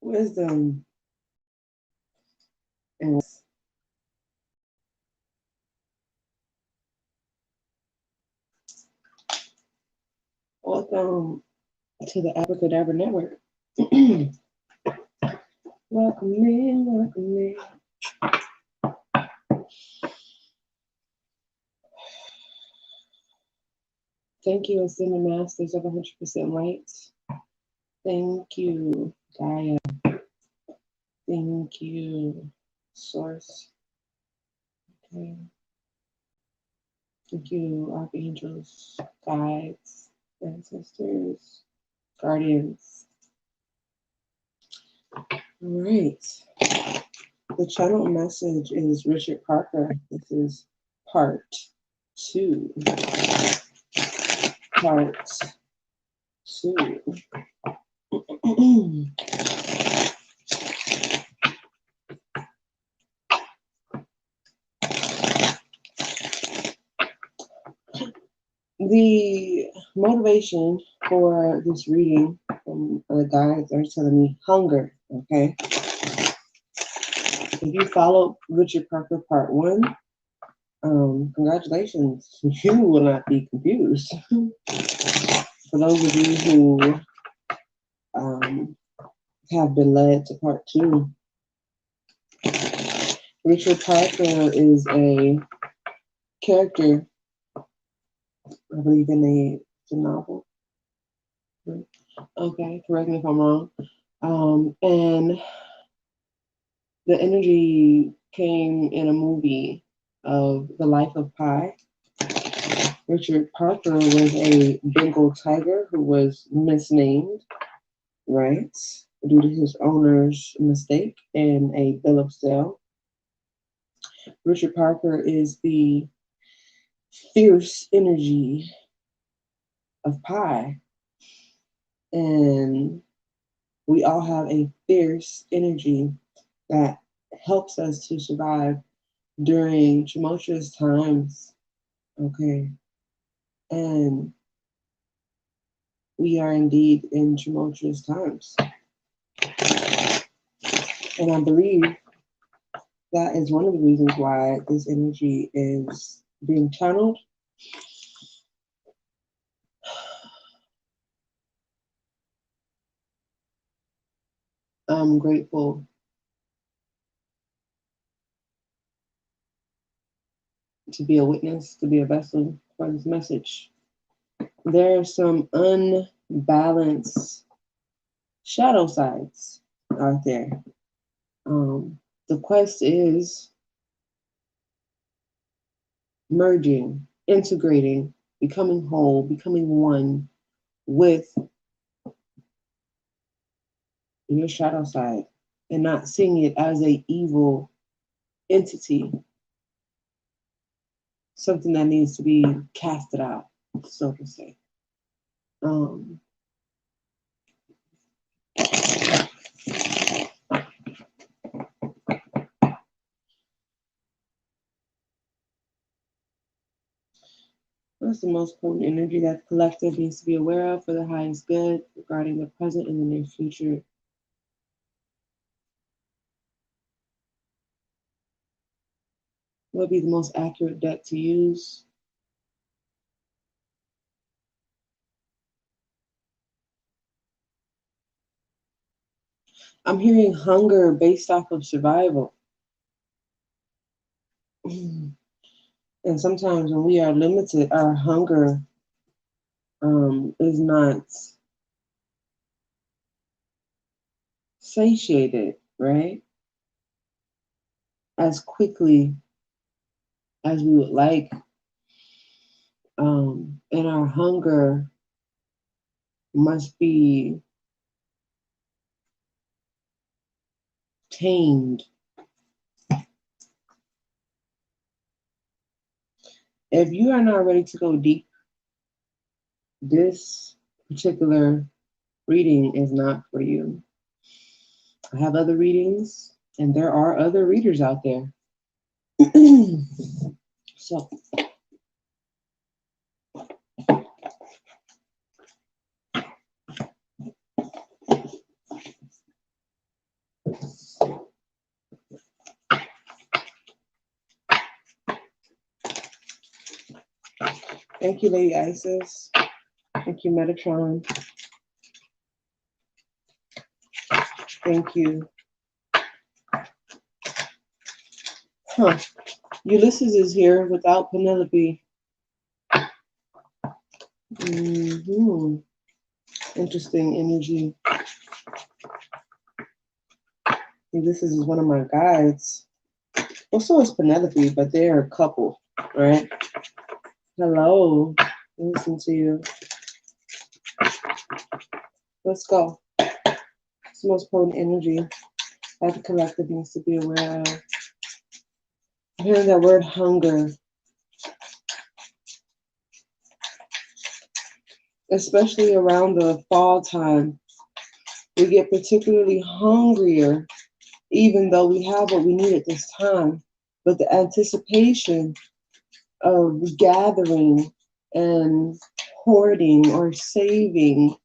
wisdom, and welcome to the Abracadabra Network. Welcome in, welcome in. Thank you, Ascended Masters of 100% Light. Thank you, Gaia. Thank you, Source. Okay. Thank you, archangels, guides, ancestors, guardians. All right. The channel message is Richard Parker. This is part 2. Part 2. The motivation for this reading from the guides are telling me hunger, okay? If you followed Richard Parker part 1, congratulations, you will not be confused. For those of you who have been led to part 2, Richard Parker is a character, I believe, in a novel. Okay, correct me if I'm wrong. And the energy came in a movie of The Life of Pi. Richard Parker was a Bengal tiger who was misnamed, right, due to his owner's mistake in a bill of sale. Richard Parker is the fierce energy of Pi. And we all have a fierce energy that helps us to survive during tumultuous times. Okay. And we are indeed in tumultuous times. And I believe that is one of the reasons why this energy is being channeled. I'm grateful to be a witness, to be a vessel for this message. There are some unbalanced shadow sides out there. The quest is merging, integrating, becoming whole, becoming one with your shadow side and not seeing it as an evil entity, something that needs to be casted out, so to say. What's the most potent energy that the collective needs to be aware of for the highest good regarding the present and the near future? What would be the most accurate deck to use? I'm hearing hunger based off of survival. And sometimes when we are limited, our hunger is not satiated, right? As quickly as we would like. And our hunger must be tamed. If you are not ready to go deep, this particular reading is not for you. I have other readings, and there are other readers out there. So, Thank you, Lady Isis. Thank you, Metatron. Thank you. Huh. Ulysses is here without Penelope. Interesting energy. Ulysses is one of my guides. Well, so is Penelope, but they're a couple, right? Hello. Listen to you. Let's go. It's the most potent energy that the collective needs to be aware of. I'm hearing that word hunger. Especially around the fall time. We get particularly hungrier, even though we have what we need at this time. But the anticipation of gathering and hoarding or saving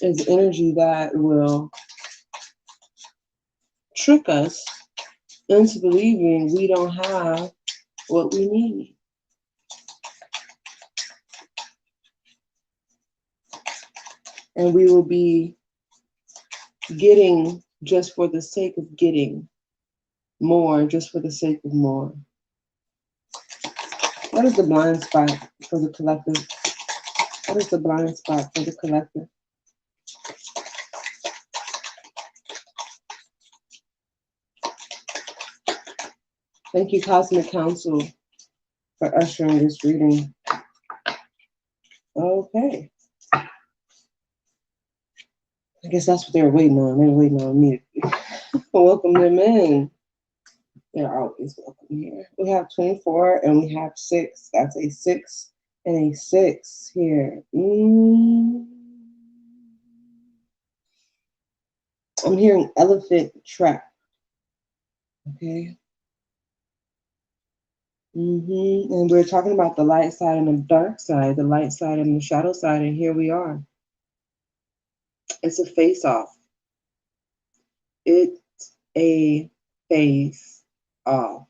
is energy that will trick us into believing we don't have what we need. And we will be getting just for the sake of getting more, just for the sake of more. What is the blind spot for the collective? What is the blind spot for the collective? Thank you, Cosmic Council, for ushering this reading. Okay. I guess that's what they were waiting on. They were waiting on me to welcome them in. They're always welcome here. We have 24 and we have 6. That's a 6 and a 6 here. I'm hearing elephant trap. Okay. And we're talking about the light side and the dark side, the light side and the shadow side, and here we are. It's a face-off. It's a face-off.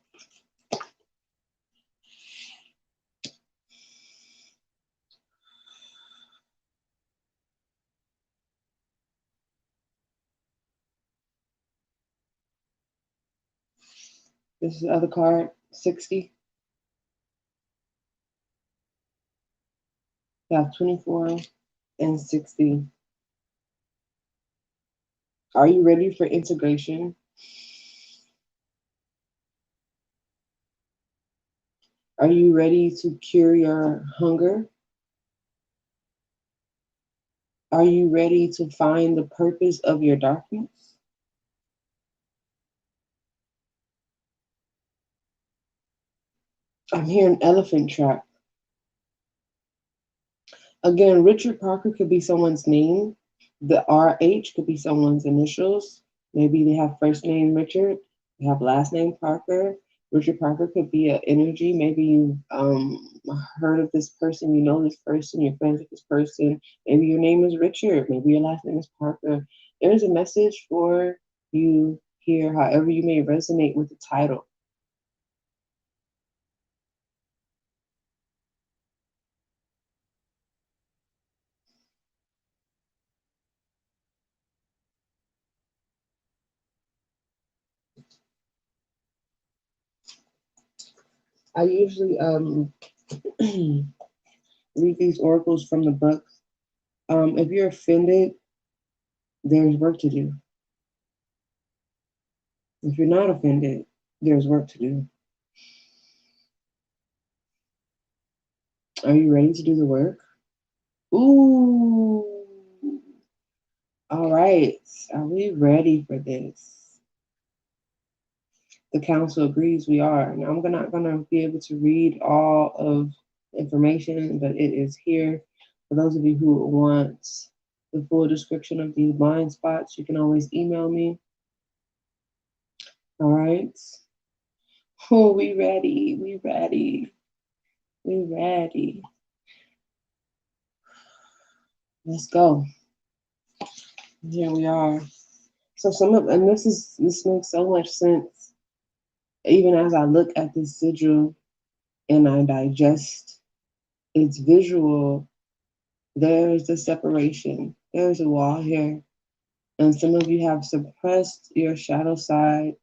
This is the other card, 60. We have 24 and 60. Are you ready for integration? Are you ready to cure your hunger? Are you ready to find the purpose of your darkness? I'm hearing elephant trap. Again, Richard Parker could be someone's name. The RH could be someone's initials. Maybe they have first name Richard, they have last name Parker. Richard Parker could be an energy. Maybe you heard of this person, you know this person, you're friends with this person. Maybe your name is Richard, maybe your last name is Parker. There's a message for you here, however you may resonate with the title. I usually read these oracles from the book. If you're offended, there's work to do. If you're not offended, there's work to do. Are you ready to do the work? Ooh. All right. Are we ready for this? The council agrees we are. Now, I'm not going to be able to read all of the information, but it is here. For those of you who want the full description of these blind spots, you can always email me. All right. Oh, we ready. We ready. We ready. Let's go. Here we are. So this makes so much sense. Even as I look at this sigil, and I digest its visual, there's a separation. There's a wall here. And some of you have suppressed your shadow side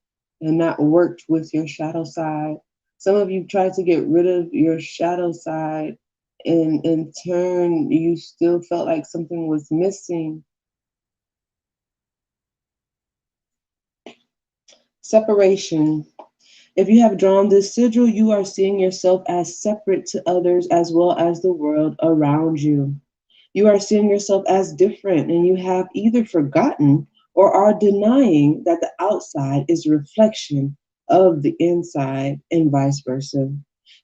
and not worked with your shadow side. Some of you tried to get rid of your shadow side, and in turn, you still felt like something was missing. Separation. If you have drawn this sigil, you are seeing yourself as separate to others as well as the world around you. You are seeing yourself as different, and you have either forgotten or are denying that the outside is a reflection of the inside, and vice versa.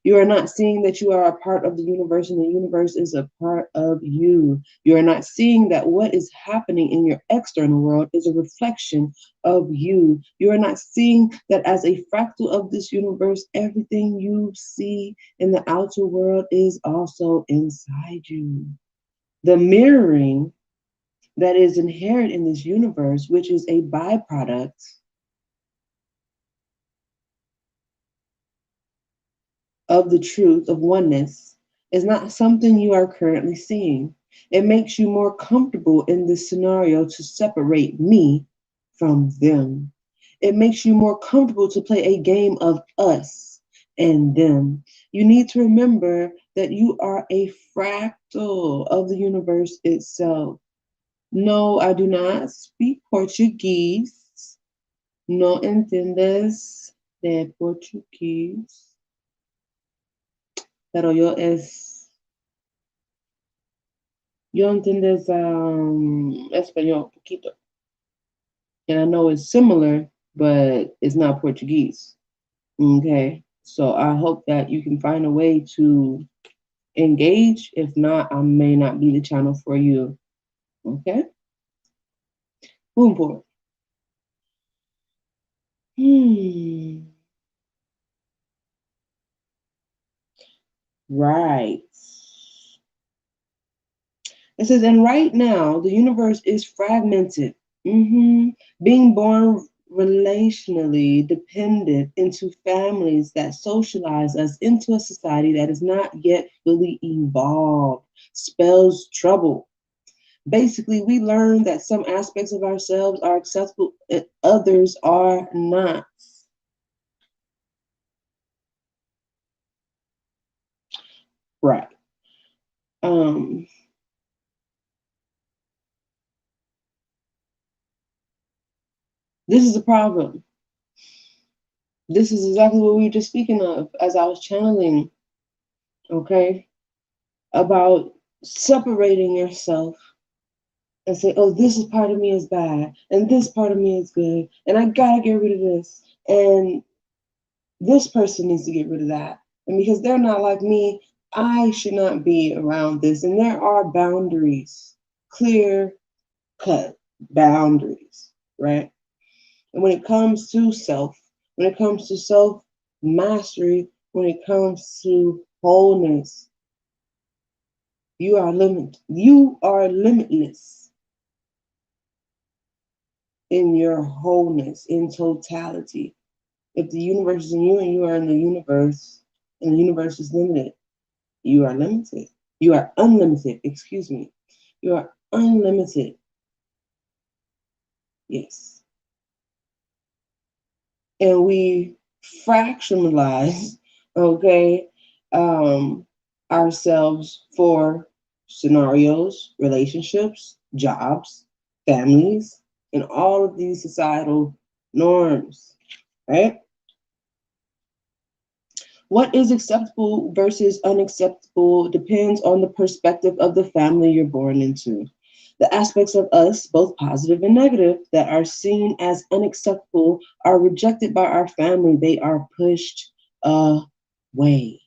You are not seeing that you are a part of the universe and the universe is a part of you. You are not seeing that what is happening in your external world is a reflection of you. You are not seeing that as a fractal of this universe, everything you see in the outer world is also inside you. The mirroring that is inherent in this universe, which is a byproduct of the truth of oneness, is not something you are currently seeing. It makes you more comfortable in this scenario to separate me from them. It makes you more comfortable to play a game of us and them. You need to remember that you are a fractal of the universe itself. No, I do not speak Portuguese. No entiendes de Portugués. Pero yo entiendes español poquito. And I know it's similar, but it's not Portuguese. Okay. So I hope that you can find a way to engage. If not, I may not be the channel for you. Okay. Boom board. Right. It says, and right now, the universe is fragmented, being born relationally dependent into families that socialize us into a society that is not yet fully evolved, spells trouble. Basically, we learn that some aspects of ourselves are acceptable and others are not. Right. This is a problem. This is exactly what we were just speaking of as I was channeling, okay, about separating yourself and say, oh, this is part of me is bad, and this part of me is good, and I gotta get rid of this, and this person needs to get rid of that. And because they're not like me, I should not be around this. And there are boundaries, clear cut boundaries, right? And when it comes to self, when it comes to self mastery, when it comes to wholeness, you are limitless in your wholeness, in totality. If the universe is in you and you are in the universe, and the universe is limited, you are limited. You are unlimited, excuse me. You are unlimited. Yes. And we fractionalize, okay, ourselves for scenarios, relationships, jobs, families, and all of these societal norms, right? What is acceptable versus unacceptable depends on the perspective of the family you're born into. The aspects of us, both positive and negative, that are seen as unacceptable are rejected by our family. They are pushed away.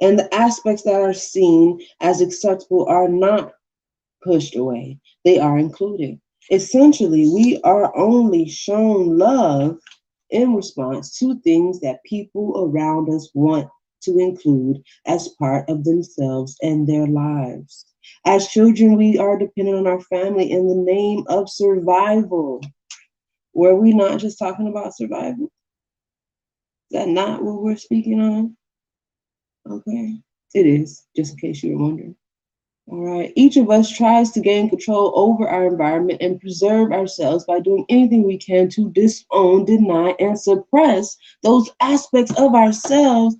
And the aspects that are seen as acceptable are not pushed away. They are included. Essentially, we are only shown love in response to things that people around us want to include as part of themselves and their lives. As children, we are dependent on our family in the name of survival. Were we not just talking about survival? Is that not what we're speaking on? Okay, it is, just in case you were wondering. All right, each of us tries to gain control over our environment and preserve ourselves by doing anything we can to disown, deny, and suppress those aspects of ourselves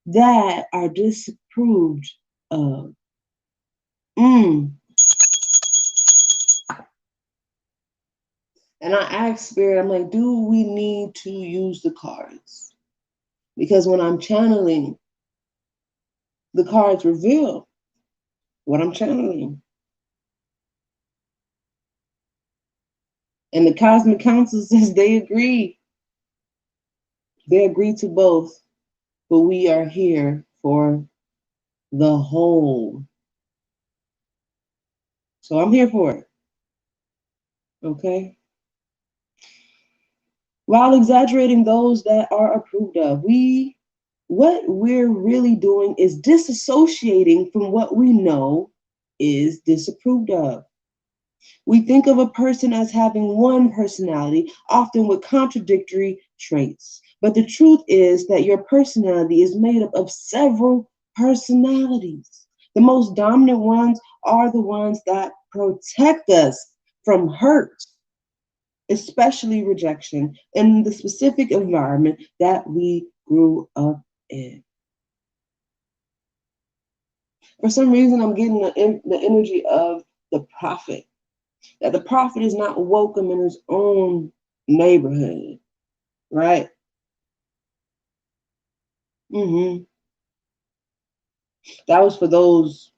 that are disapproved of. And I asked Spirit, I'm like, do we need to use the cards? Because when I'm channeling, the cards reveal what I'm channeling. And the Cosmic Council says they agree. They agree to both, but we are here for the whole. So I'm here for it. Okay? While exaggerating those that are approved of, what we're really doing is disassociating from what we know is disapproved of. We think of a person as having one personality, often with contradictory traits. But the truth is that your personality is made up of several personalities. The most dominant ones are the ones that protect us from hurt, especially rejection, in the specific environment that we grew up in. For some reason, I'm getting the energy of the prophet. That the prophet is not welcome in his own neighborhood, right? That was for those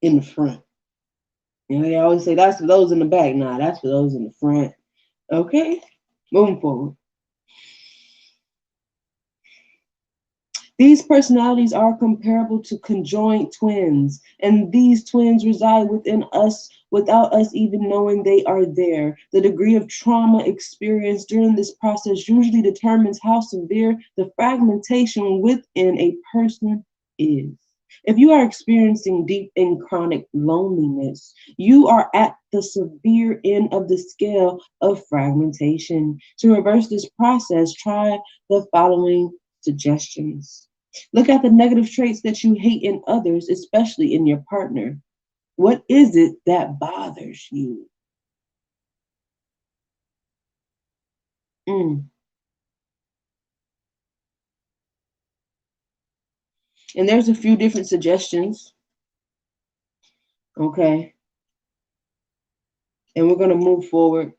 in the front. You know, they always say that's for those in the back. Nah, that's for those in the front. Okay, moving forward. These personalities are comparable to conjoined twins, and these twins reside within us without us even knowing they are there. The degree of trauma experienced during this process usually determines how severe the fragmentation within a person is. If you are experiencing deep and chronic loneliness, you are at the severe end of the scale of fragmentation. To reverse this process, try the following suggestions. Look at the negative traits that you hate in others, especially in your partner. What is it that bothers you? And there's a few different suggestions. Okay. And we're going to move forward.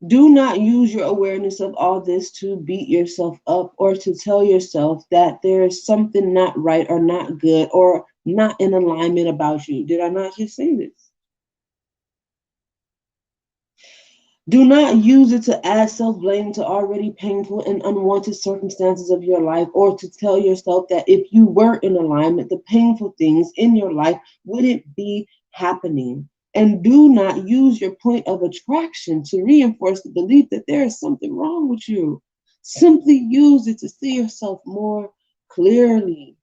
Do not use your awareness of all this to beat yourself up or to tell yourself that there is something not right or not good or not in alignment about you. Did I not just say this? Do not use it to add self-blame to already painful and unwanted circumstances of your life, or to tell yourself that if you were in alignment, the painful things in your life wouldn't be happening. And do not use your point of attraction to reinforce the belief that there is something wrong with you. Simply use it to see yourself more clearly.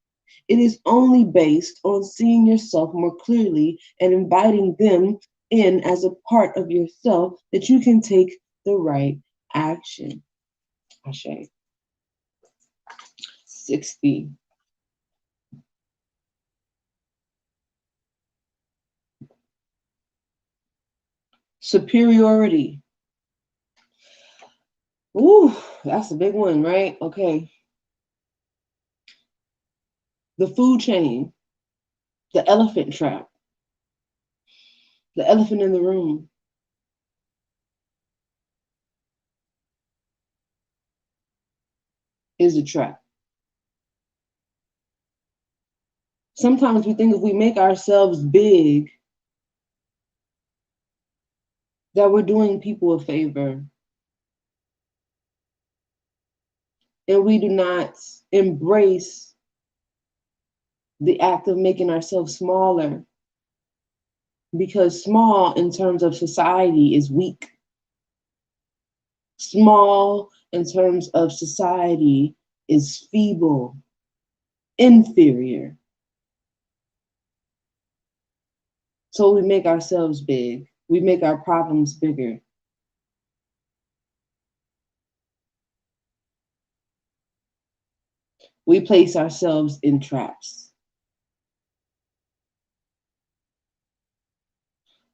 It is only based on seeing yourself more clearly and inviting them in as a part of yourself that you can take the right action. Ashe. 60. Superiority. Ooh, that's a big one, right? Okay. The food chain, the elephant trap, the elephant in the room. Is a trap. Sometimes we think if we make ourselves big, that we're doing people a favor. And we do not embrace the act of making ourselves smaller, because small in terms of society is weak. Small in terms of society is feeble, inferior. So we make ourselves big. We make our problems bigger. we place ourselves in traps.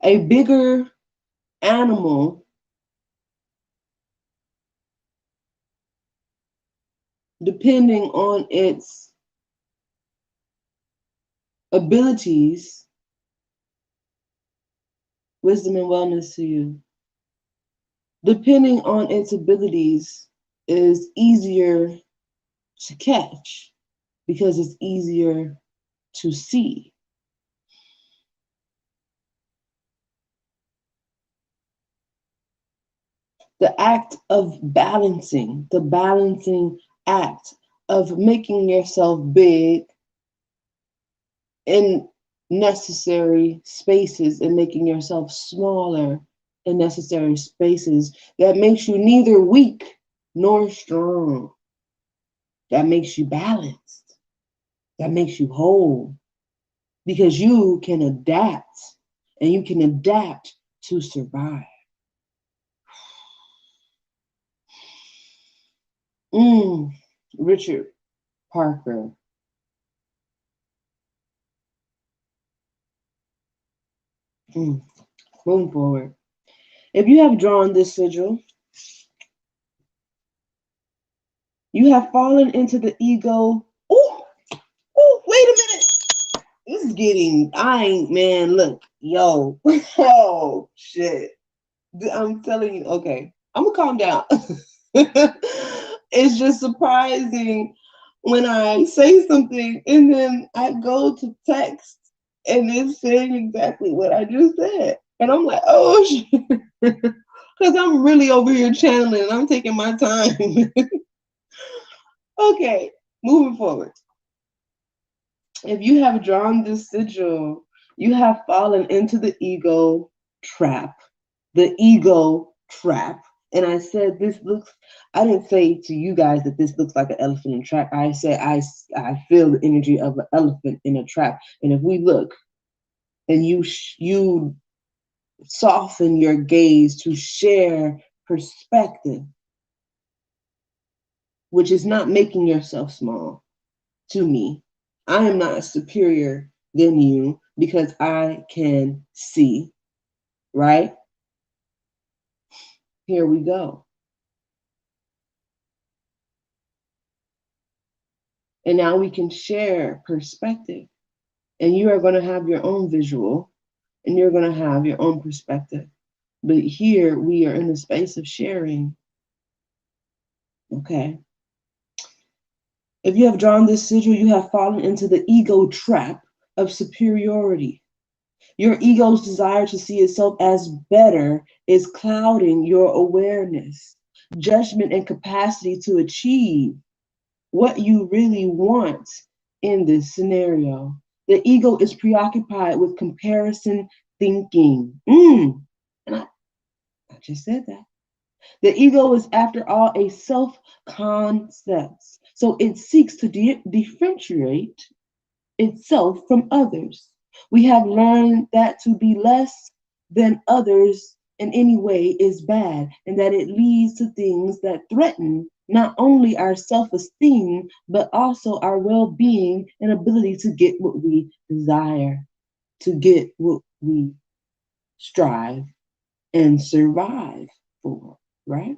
A bigger animal, depending on its abilities, wisdom and wellness to you, depending on its abilities, is easier to catch because it's easier to see. The act of balancing, the balancing act of making yourself big in necessary spaces and making yourself smaller in necessary spaces, that makes you neither weak nor strong. That makes you balanced. That makes you whole. Because you can adapt, and you can adapt to survive. Richard Parker. Moving forward. If you have drawn this sigil, you have fallen into the ego. Oh, wait a minute. This is getting, man, look, yo, oh, shit. I'm telling you, okay, I'm gonna calm down. It's just surprising when I say something and then I go to text and it's saying exactly what I just said. And I'm like, oh, shit. Because I'm really over here channeling and I'm taking my time. Okay, moving forward. If you have drawn this sigil, you have fallen into the ego trap. The ego trap. And I said, I didn't say to you guys that this looks like an elephant in a trap. I said, I feel the energy of an elephant in a trap. And if we look and you soften your gaze to share perspective, which is not making yourself small to me. I am not superior than you because I can see, right? Here we go. And now we can share perspective. And you are going to have your own visual and you're going to have your own perspective. But here we are in the space of sharing. Okay. If you have drawn this sigil, you have fallen into the ego trap of superiority. Your ego's desire to see itself as better is clouding your awareness, judgment, and capacity to achieve what you really want in this scenario. The ego is preoccupied with comparison thinking. And I just said that. The ego is, after all, a self-concept. So it seeks to differentiate itself from others. We have learned that to be less than others in any way is bad, and that it leads to things that threaten not only our self-esteem, but also our well-being and ability to get what we desire, to get what we strive and survive for, right?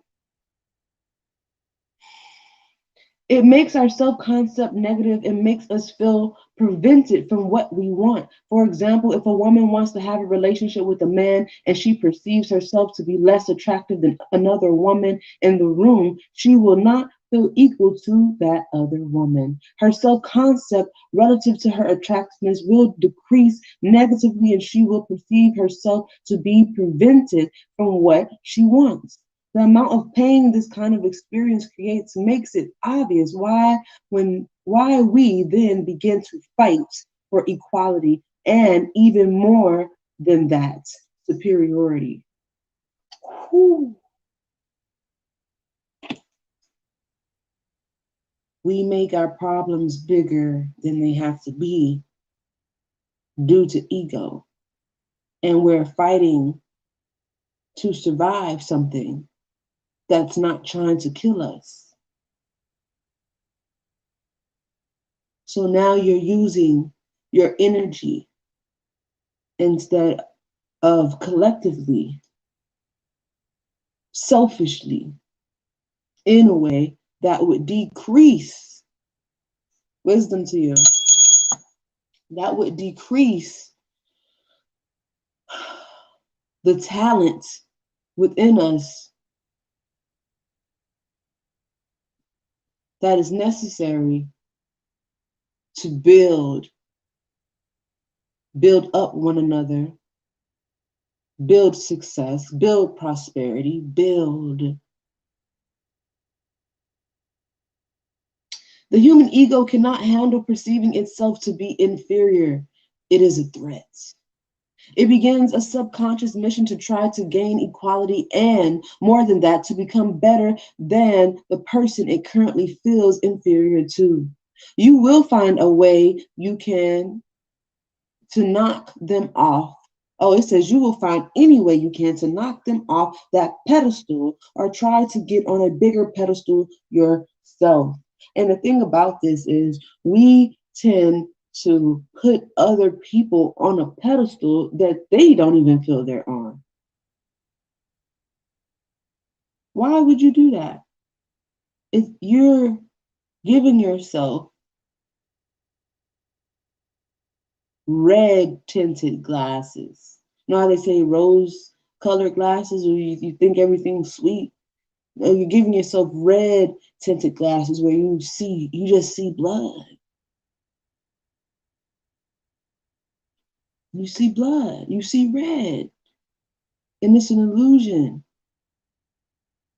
It makes our self-concept negative and makes us feel prevented from what we want. For example, if a woman wants to have a relationship with a man and she perceives herself to be less attractive than another woman in the room, she will not feel equal to that other woman. Her self-concept relative to her attractiveness will decrease negatively and she will perceive herself to be prevented from what she wants. The amount of pain this kind of experience creates makes it obvious why we then begin to fight for equality and, even more than that, superiority. Whew. We make our problems bigger than they have to be due to ego. And we're fighting to survive something that's not trying to kill us. So now you're using your energy instead of collectively, selfishly, in a way that would decrease wisdom to you, that would decrease the talent within us that is necessary to build up one another, build success, build prosperity, build. The human ego cannot handle perceiving itself to be inferior. It is a threat. It begins a subconscious mission to try to gain equality and, more than that, to become better than the person it currently feels inferior to. You will find a way you can to knock them off. Oh, it says you will find any way you can to knock them off that pedestal or try to get on a bigger pedestal yourself. And the thing about this is we tend to put other people on a pedestal that they don't even feel they're on. Why would you do that? If you're giving yourself red tinted glasses. You know how they say rose colored glasses, where you think everything's sweet? You're giving yourself red tinted glasses where you just see blood. You see blood, you see red, and it's an illusion.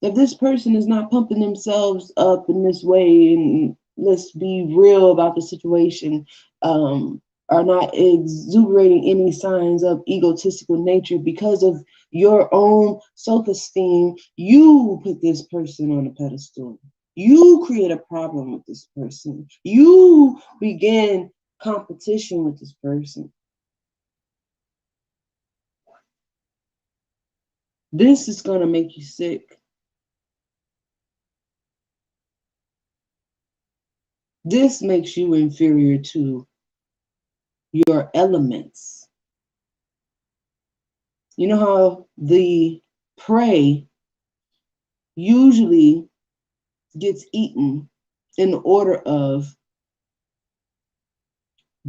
If this person is not pumping themselves up in this way, and let's be real about the situation, are not exuberating any signs of egotistical nature because of your own self-esteem, you put this person on a pedestal. You create a problem with this person. You begin competition with this person. This is going to make you sick. This makes you inferior to your elements. You know how the prey usually gets eaten in order of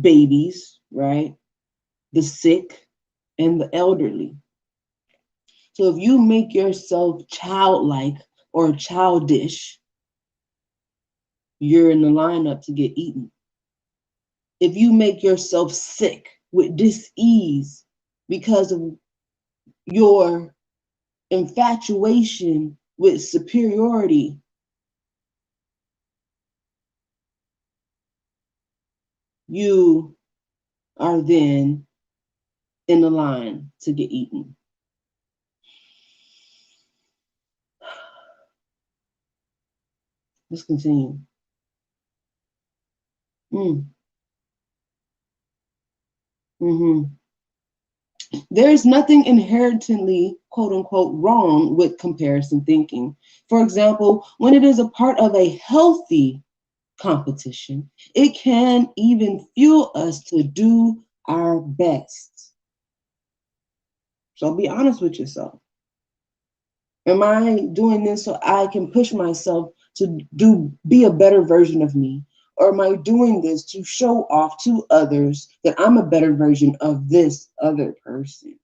babies, right? The sick and the elderly. So if you make yourself childlike or childish, you're in the lineup to get eaten. If you make yourself sick with dis-ease because of your infatuation with superiority, you are then in the line to get eaten. Let's continue. There is nothing inherently, quote unquote, wrong with comparison thinking. For example, when it is a part of a healthy competition, it can even fuel us to do our best. So be honest with yourself. Am I doing this so I can push myself to be a better version of me? Or am I doing this to show off to others that I'm a better version of this other person?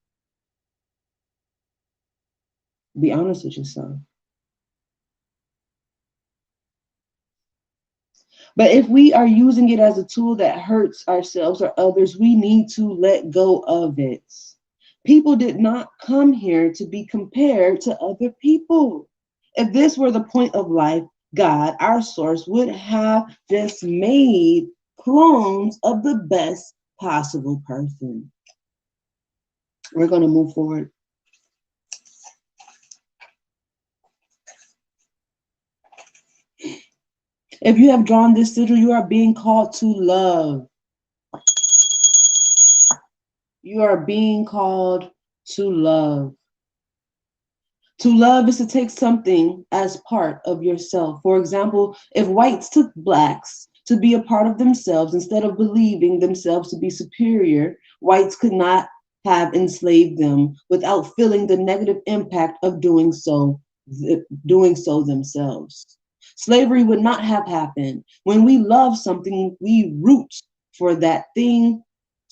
Be honest with yourself. But if we are using it as a tool that hurts ourselves or others, we need to let go of it. People did not come here to be compared to other people. If this were the point of life, God, our source, would have just made clones of the best possible person. We're going to move forward. If you have drawn this sigil, you are being called to love. You are being called to love. To love is to take something as part of yourself. For example, if whites took blacks, to be a part of themselves instead of believing themselves to be superior, whites could not have enslaved them without feeling the negative impact of doing so themselves. Slavery would not have happened. When we love something, we root for that thing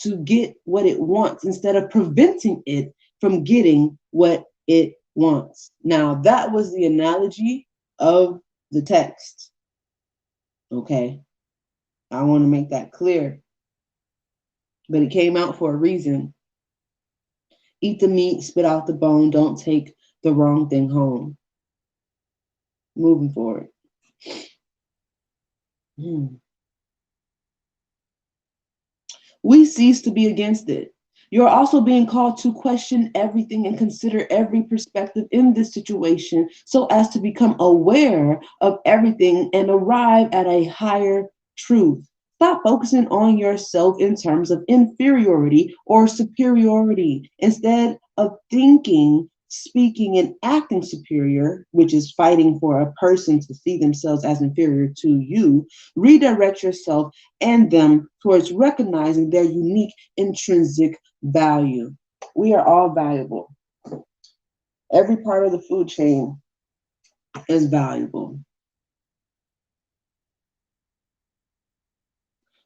to get what it wants instead of preventing it from getting what it wants. Now, that was the analogy of the text. Okay, I want to make that clear. But it came out for a reason. Eat the meat, spit out the bone, don't take the wrong thing home. Moving forward. We cease to be against it. You're also being called to question everything and consider every perspective in this situation so as to become aware of everything and arrive at a higher truth. Stop focusing on yourself in terms of inferiority or superiority. Instead of thinking, speaking, and acting superior, which is fighting for a person to see themselves as inferior to you, redirect yourself and them towards recognizing their unique intrinsic value. We are all valuable. Every part of the food chain is valuable.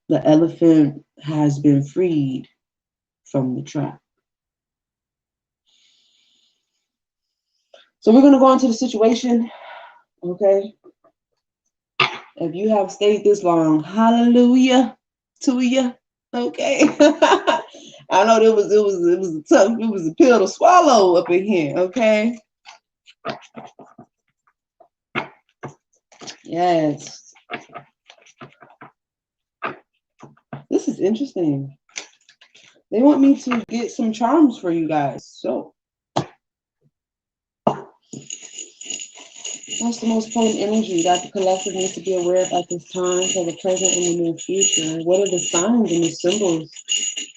The elephant has been freed from the trap. So we're going to go into the situation, okay? If you have stayed this long, hallelujah to you, okay? I know it was a pill to swallow up in here, okay? Yes. This is interesting. They want me to get some charms for you guys. So that's the most potent energy that the collective needs to be aware of at this time for the present and the near future. What are the signs and the symbols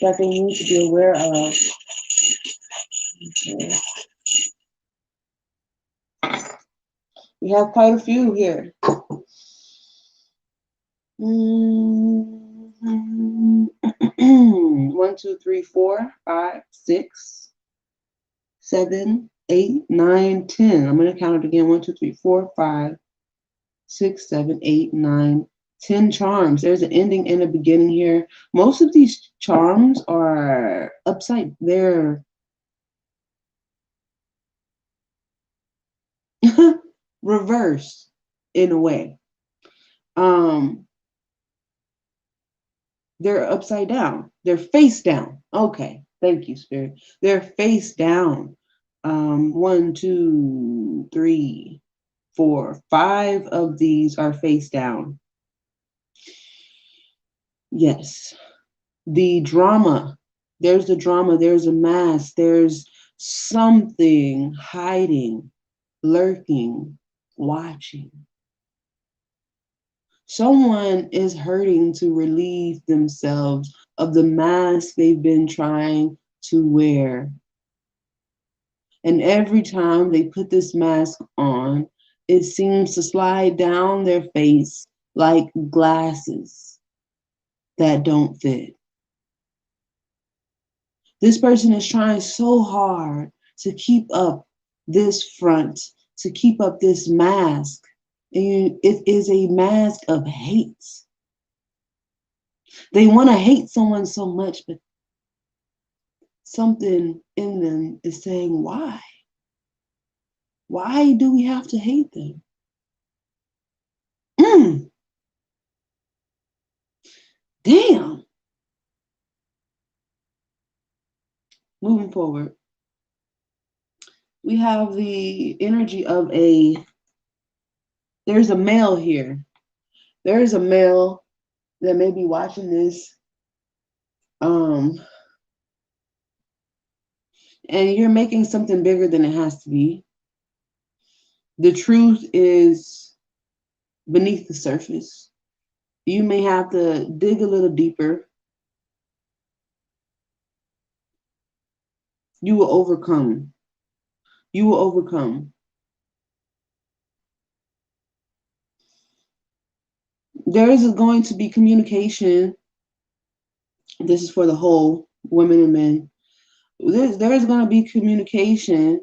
that they need to be aware of? Okay. We have quite a few here. 1, 2, 3, 4, 5, 6, 7, 8, 9, 10. I'm going to count it again. 1, 2, 3, 4, 5, 6, 7, 8, 9, 10 charms. There's an ending and a beginning here. Most of these charms are upside. They're reverse in a way. They're upside down. They're face down. Okay. Thank you, Spirit. They're face down. 1, 2, 3, 4, 5 of these are face down. Yes. The drama. There's the drama. There's a mask. There's something hiding, lurking, watching. Someone is hurting to relieve themselves of the mask they've been trying to wear. And every time they put this mask on, it seems to slide down their face like glasses that don't fit. This person is trying so hard to keep up this front, to keep up this mask. And it is a mask of hate. They want to hate someone so much, but something in them is saying, why? Why do we have to hate them? Damn. Moving forward, we have the energy of there's a male here. There's a male that may be watching this. And you're making something bigger than it has to be. The truth is beneath the surface. You may have to dig a little deeper. You will overcome. You will overcome. There is going to be communication. This is for the whole women and men. There is going to be communication.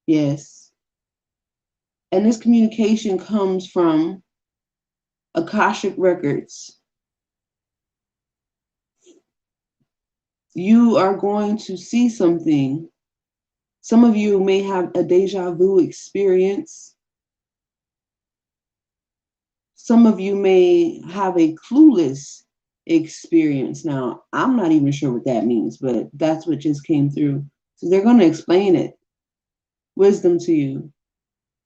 Yes. And this communication comes from Akashic Records. You are going to see something. Some of you may have a deja vu experience. Some of you may have a clueless experience. Now, I'm not even sure what that means, but that's what just came through. So they're going to explain it. Wisdom to you.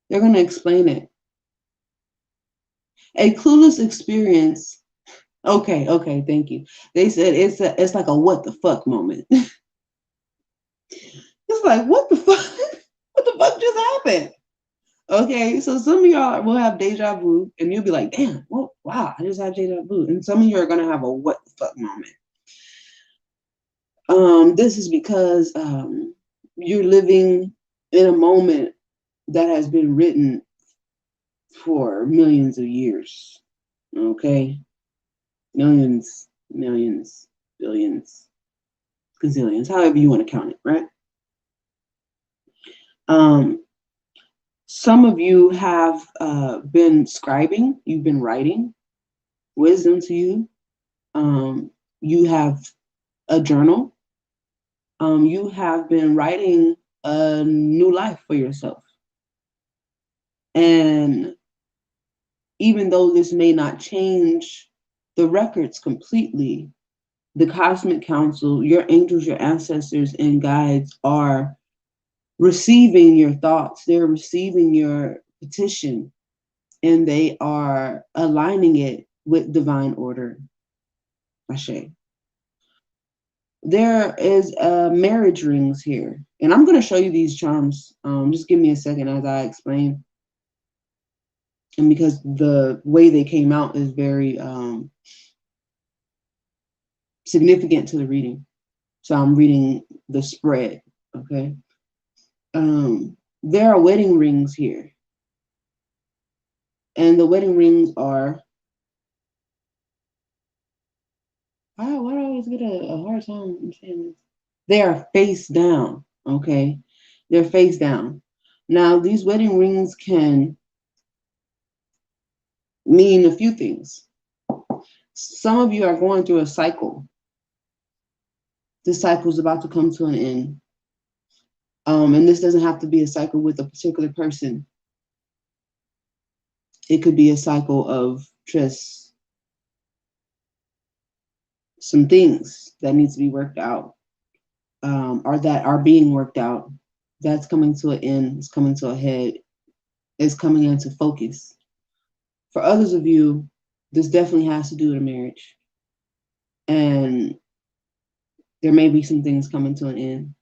They're going to explain it. A clueless experience. Okay, thank you. They said it's like a what the fuck moment. It's like, what the fuck? What the fuck just happened? Okay, so some of y'all will have deja vu, and you'll be like, damn, well, wow, I just had deja vu. And some of you are gonna have a what the fuck moment. This is because you're living in a moment that has been written for millions of years. Okay, millions, billions, gazillions, however you want to count it, right? Some of you have been scribing, you've been writing. Wisdom to you. You have a journal. You have been writing a new life for yourself. And even though this may not change the records completely, the Cosmic Council, your angels, your ancestors, and guides are receiving your thoughts. They're receiving your petition, and they are aligning it with divine order. Ashe. There is marriage rings here, and I'm going to show you these charms. Just give me a second as I explain. And because the way they came out is very significant to the reading, so I'm reading the spread. Okay. There are wedding rings here, and the wedding rings are. Why do I always get a hard time saying this? They are face down. Okay, they're face down. Now these wedding rings can mean a few things. Some of you are going through a cycle. This cycle is about to come to an end. And this doesn't have to be a cycle with a particular person. It could be a cycle of just some things that needs to be worked out, or that are being worked out. That's coming to an end. It's coming to a head. It's coming into focus. For others of you, this definitely has to do with a marriage. And there may be some things coming to an end.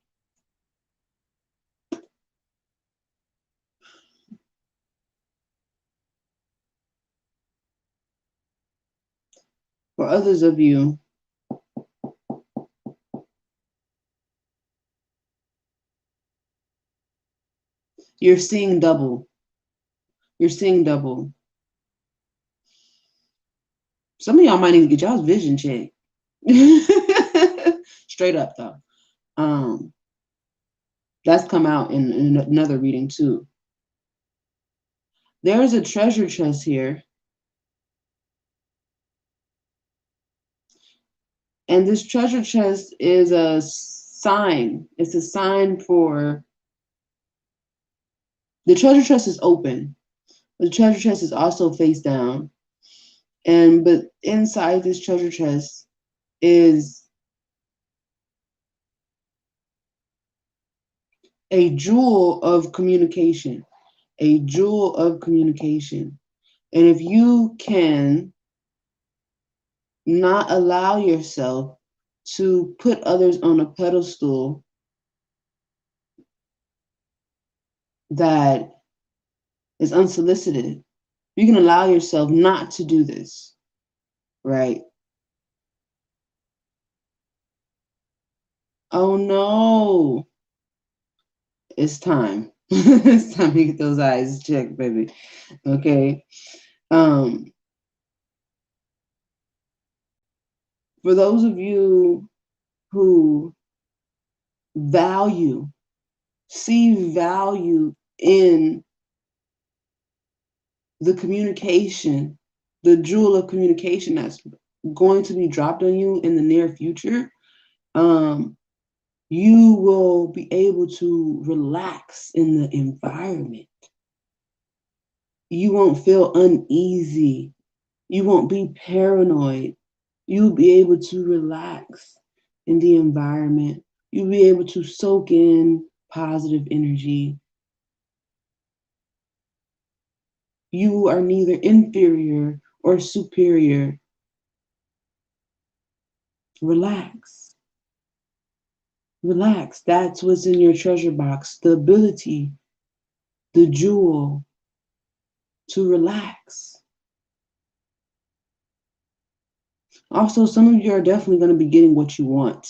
For others of you, you're seeing double. You're seeing double. Some of y'all might even get y'all's vision checked. Straight up though. That's come out in another reading too. There is a treasure chest here. And this treasure chest is a sign. It's a sign for the treasure chest is open. The treasure chest is also face down. But inside this treasure chest is a jewel of communication. A jewel of communication. And if you can not allow yourself to put others on a pedestal that is unsolicited, you can allow yourself not to do this, right? Oh no, it's time. It's time to get those eyes checked, baby. Okay. For those of you who see value in the communication, the jewel of communication that's going to be dropped on you in the near future, you will be able to relax in the environment. You won't feel uneasy. You won't be paranoid. You'll be able to relax in the environment. You'll be able to soak in positive energy. You are neither inferior or superior. Relax. Relax. That's what's in your treasure box. The ability, the jewel to relax. Also, some of you are definitely going to be getting what you want.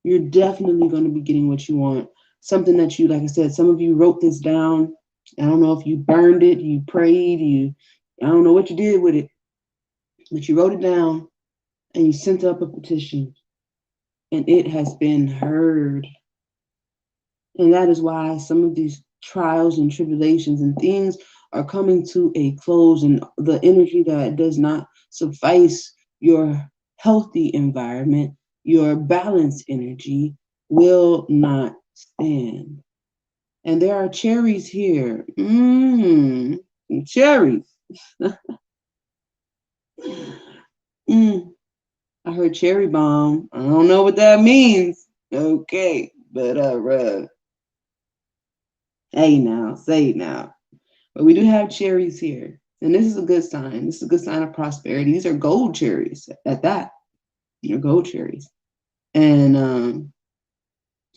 You're definitely going to be getting what you want. Something that you, like I said, some of you wrote this down. I don't know if you burned it, you prayed, I don't know what you did with it, but you wrote it down and you sent up a petition and it has been heard. And that is why some of these trials and tribulations and things are coming to a close, and the energy that does not suffice your healthy environment, your balanced energy will not stand. And there are cherries here. Cherries. I heard cherry bomb. I don't know what that means. Okay, but hey now, say it now. But we do have cherries here. And this is a good sign. This is a good sign of prosperity. These are gold cherries at that. They're gold cherries. And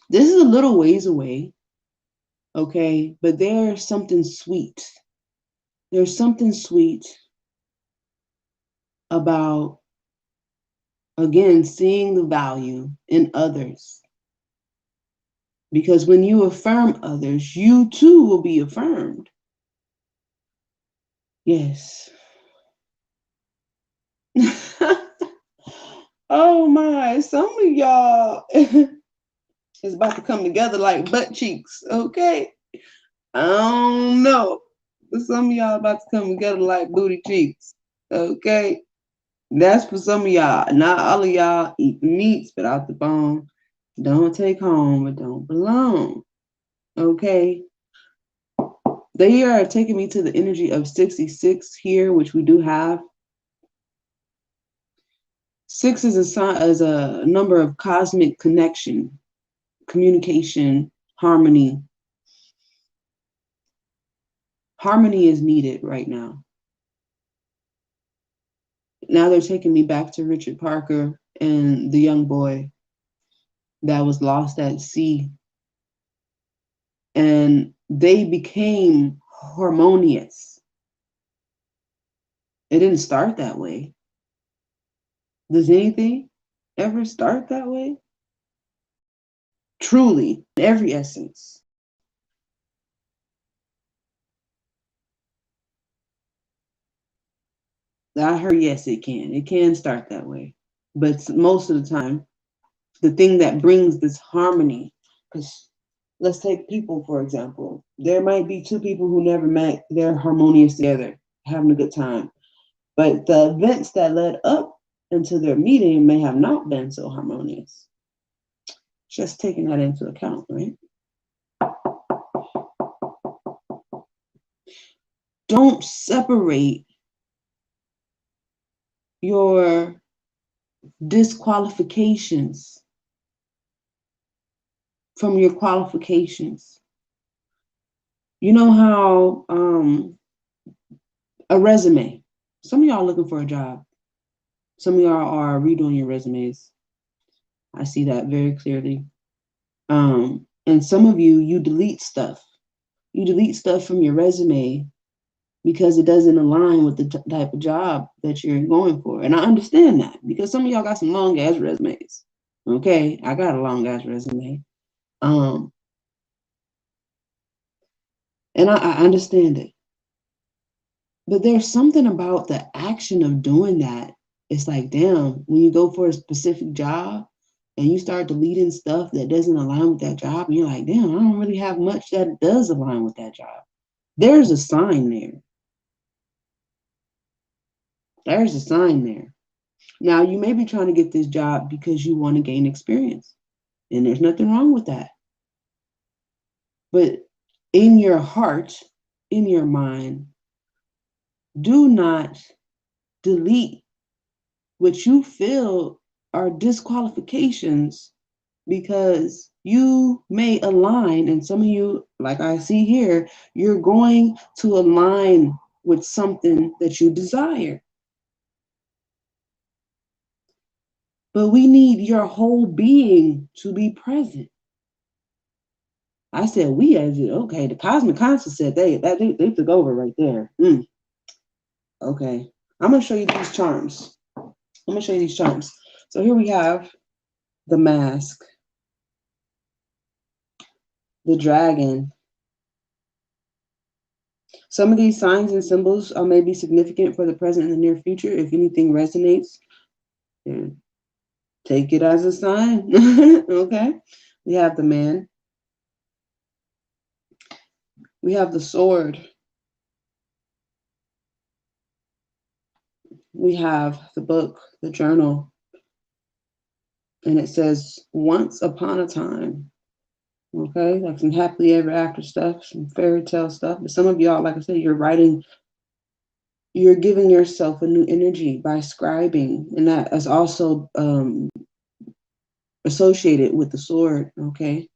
this is a little ways away. Okay, but there's something sweet. There's something sweet about, again, seeing the value in others. Because when you affirm others, you too will be affirmed. Yes. Oh my, some of y'all is about to come together like butt cheeks, okay? I don't know. But some of y'all about to come together like booty cheeks, okay? That's for some of y'all. Not all of y'all eat the meat, spit out the bone. Don't take home, but don't belong, okay? They are taking me to the energy of 66 here, which we do have. 6 is a number of cosmic connection, communication, harmony. Harmony is needed right now. Now they're taking me back to Richard Parker and the young boy that was lost at sea. And they became harmonious. It didn't start that way. Does anything ever start that way? Truly, in every essence. I heard, yes, it can. It can start that way. But most of the time, the thing that brings this harmony, because let's take people, for example. There might be two people who never met. They're harmonious together, having a good time. But the events that led up into their meeting may have not been so harmonious. Just taking that into account, right? Don't separate your disqualifications from your qualifications. You know how a resume, some of y'all are looking for a job. Some of y'all are redoing your resumes. I see that very clearly. And some of you delete stuff. You delete stuff from your resume because it doesn't align with the type of job that you're going for. And I understand that because some of y'all got some long ass resumes. Okay, I got a long ass resume. And I understand it. But there's something about the action of doing that. It's like, damn, when you go for a specific job and you start deleting stuff that doesn't align with that job, and you're like, damn, I don't really have much that does align with that job. There's a sign there. There's a sign there. Now, you may be trying to get this job because you want to gain experience, and there's nothing wrong with that. But in your heart, in your mind, do not delete what you feel are disqualifications, because you may align, and some of you, like I see here, you're going to align with something that you desire. But we need your whole being to be present. I said we as it, okay, the cosmic council said they took over right there. Okay. I'm gonna show you these charms. So here we have the mask, the dragon. Some of these signs and symbols may be significant for the present and the near future. If anything resonates, take it as a sign. Okay. We have the man. We have the sword. We have the book, the journal. And it says, once upon a time. Okay, like some happily ever after stuff, some fairy tale stuff. But some of y'all, like I said, you're writing, you're giving yourself a new energy by scribing. And that is also associated with the sword. Okay.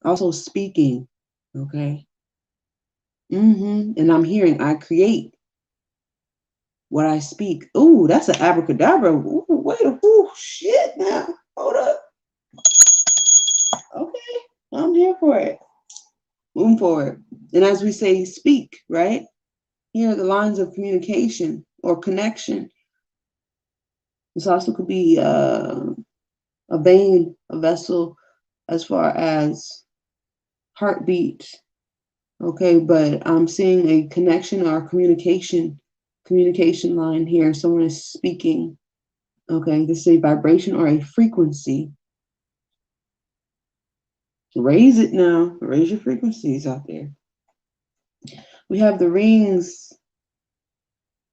Also speaking. Okay. And I'm hearing, I create what I speak. Ooh, that's an abracadabra. Ooh, wait a shit now. Hold up. Okay, I'm here for it. Moving forward. And as we say, speak, right? Here are the lines of communication or connection. This also could be a vein, a vessel, as far as heartbeat. Okay, but I'm seeing a connection or communication line here. Someone is speaking. Okay, this is a vibration or a frequency. Raise it now. Raise your frequencies out there. We have the rings,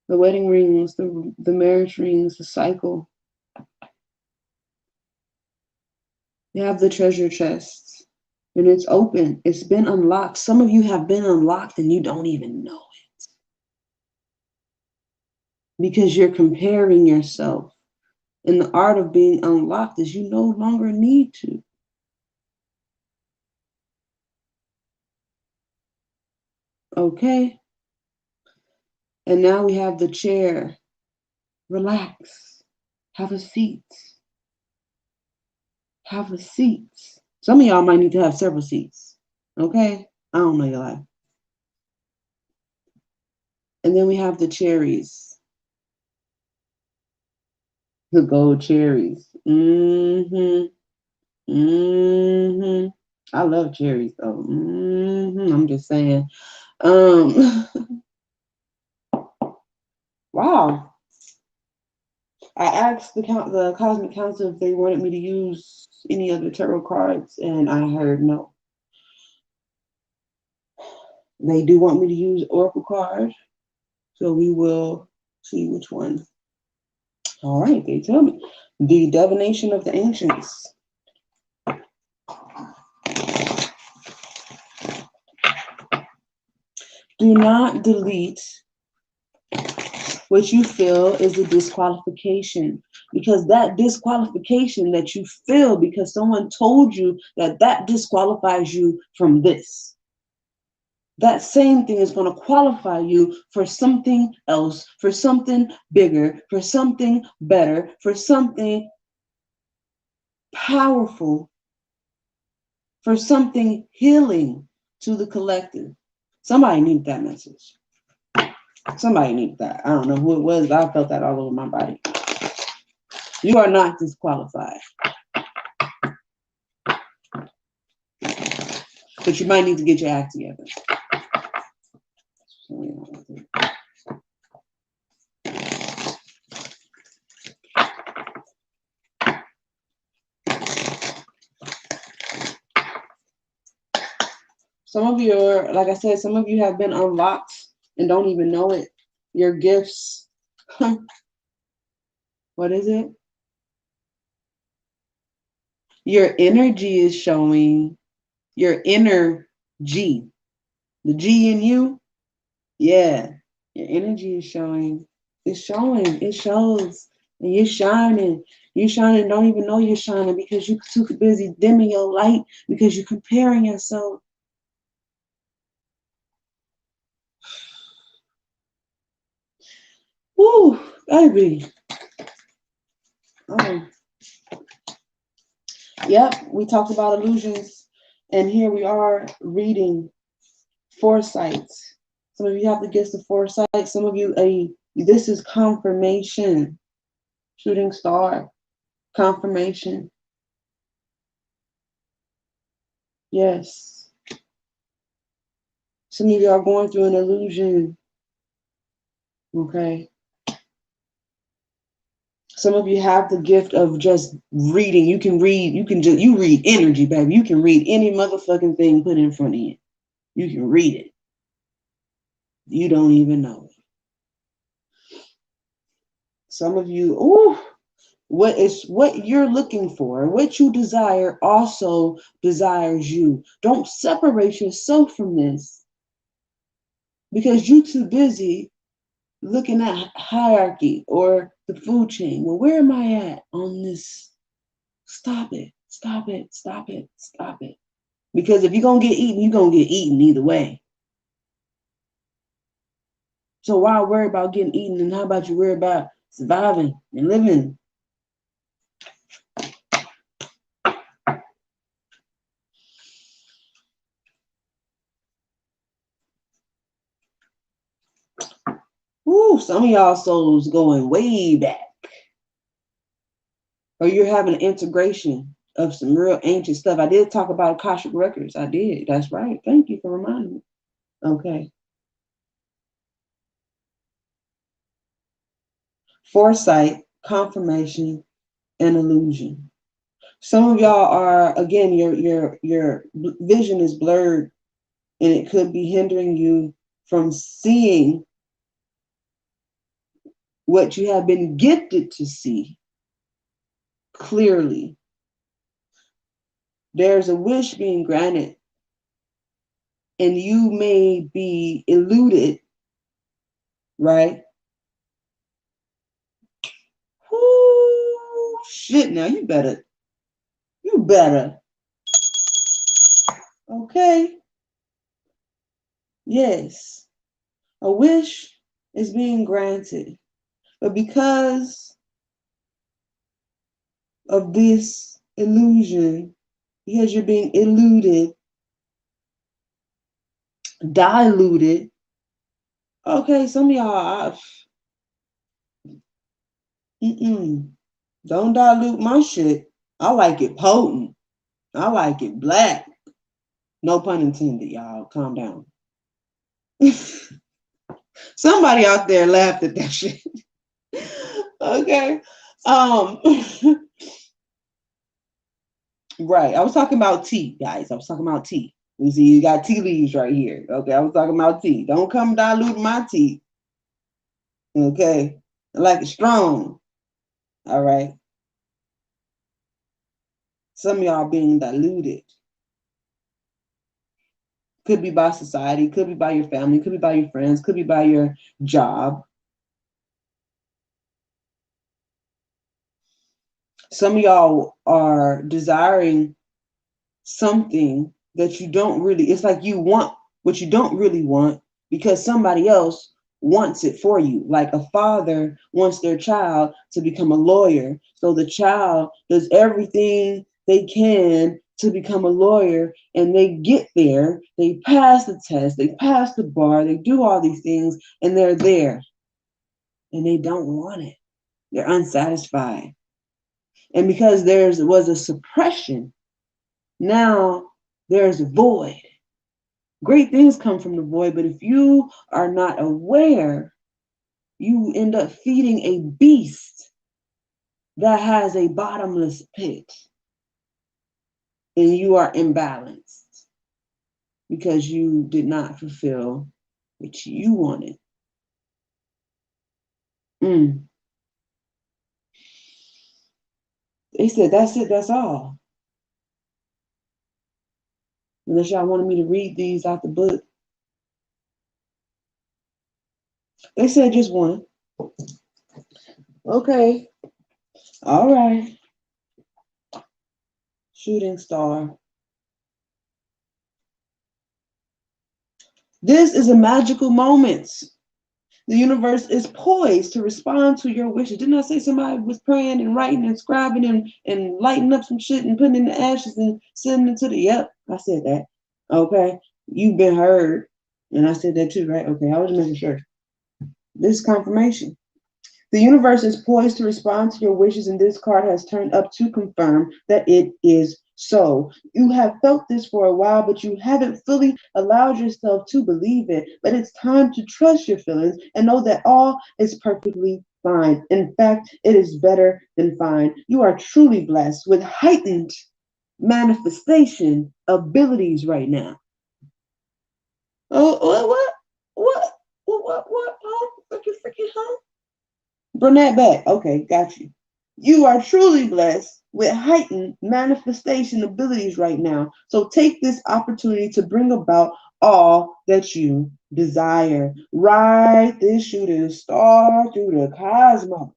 the wedding rings, the marriage rings, the cycle. We have the treasure chests, and it's open. It's been unlocked. Some of you have been unlocked and you don't even know it, because you're comparing yourself. And the art of being unlocked is you no longer need to. Okay. And now we have the chair. Relax. Have a seat. Have a seat. Some of y'all might need to have several seats. Okay? I don't know your life. And then we have the cherries. The gold cherries. I love cherries though. I'm just saying. Wow. I asked the Cosmic Council if they wanted me to use any of the tarot cards, and I heard no. They do want me to use Oracle card, so we will see which one. All right, they tell me. The Divination of the Ancients. Do not delete what you feel is a disqualification, because that disqualification that you feel because someone told you that disqualifies you from this, that same thing is going to qualify you for something else, for something bigger, for something better, for something powerful, for something healing to the collective. Somebody needs that message. Somebody needs that. I don't know who it was, but I felt that all over my body. You are not disqualified. But you might need to get your act together. Some of you are, like I said, some of you have been unlocked and don't even know it. Your gifts. What is it? Your energy is showing. Your inner G. The G in you. Yeah. Your energy is showing. It's showing. It shows. And you're shining. You're shining. Don't even know you're shining because you're too busy dimming your light because you're comparing yourself. Woo, baby. Oh. Yep, we talked about illusions, and here we are reading foresight. Some of you have the gifts of foresight. Some of you, this is confirmation. Shooting star, confirmation. Yes. Some of you are going through an illusion. Okay. Some of you have the gift of just reading. You can read, you read energy, baby. You can read any motherfucking thing put in front of you. You can read it. You don't even know it. Some of you, ooh, what you're looking for, what you desire also desires you. Don't separate yourself from this because you're too busy looking at hierarchy or the food chain. Well, where am I at on this? Stop it, stop it, stop it, stop it. Because if you're going to get eaten, you're going to get eaten either way. So why worry about getting eaten, and how about you worry about surviving and living? Ooh, some of y'all souls going way back. Or you're having an integration of some real ancient stuff. I did talk about Akashic Records. I did. That's right. Thank you for reminding me. Okay. Foresight, confirmation, and illusion. Some of y'all are, again, your vision is blurred, and it could be hindering you from seeing what you have been gifted to see clearly. There's a wish being granted, and you may be eluded, right? Whoo, shit, now you better. Okay. Yes. A wish is being granted. But because of this illusion, because you're being eluded, diluted. Okay, some of y'all, don't dilute my shit. I like it potent. I like it black. No pun intended, y'all. Calm down. Somebody out there laughed at that shit. Okay. Right. I was talking about tea, guys. I was talking about tea. You see, you got tea leaves right here. Okay, I was talking about tea. Don't come dilute my tea. Okay. I like it strong. All right. Some of y'all being diluted. Could be by society, could be by your family, could be by your friends, could be by your job. Some of y'all are desiring something that you don't really, it's like you want what you don't really want because somebody else wants it for you. Like a father wants their child to become a lawyer. So the child does everything they can to become a lawyer, and they get there, they pass the test, they pass the bar, they do all these things, and they're there. And they don't want it. They're unsatisfied. And because there was a suppression, now there's a void. Great things come from the void, but if you are not aware, you end up feeding a beast that has a bottomless pit, and you are imbalanced. because you did not fulfill what you wanted. They said, that's it, that's all. Unless y'all wanted me to read these out the book. They said just one. Okay. All right. Shooting star. This is a magical moment. The universe is poised to respond to your wishes. Didn't I say somebody was praying and writing and scribing and lighting up some shit and putting in the ashes and sending it to the, yep, I said that. Okay. You've been heard. And I said that too, right? Okay, I was making sure. This is confirmation. The universe is poised to respond to your wishes, and this card has turned up to confirm that it is so. You have felt this for a while, but you haven't fully allowed yourself to believe it. But it's time to trust your feelings and know that all is perfectly fine. In fact, it is better than fine. You are truly blessed with heightened manifestation abilities right now. Oh, what? Oh, freaking, huh? Burnett back. Okay, got you. You are truly blessed with heightened manifestation abilities right now. So take this opportunity to bring about all that you desire. Ride this shooting star through the cosmos.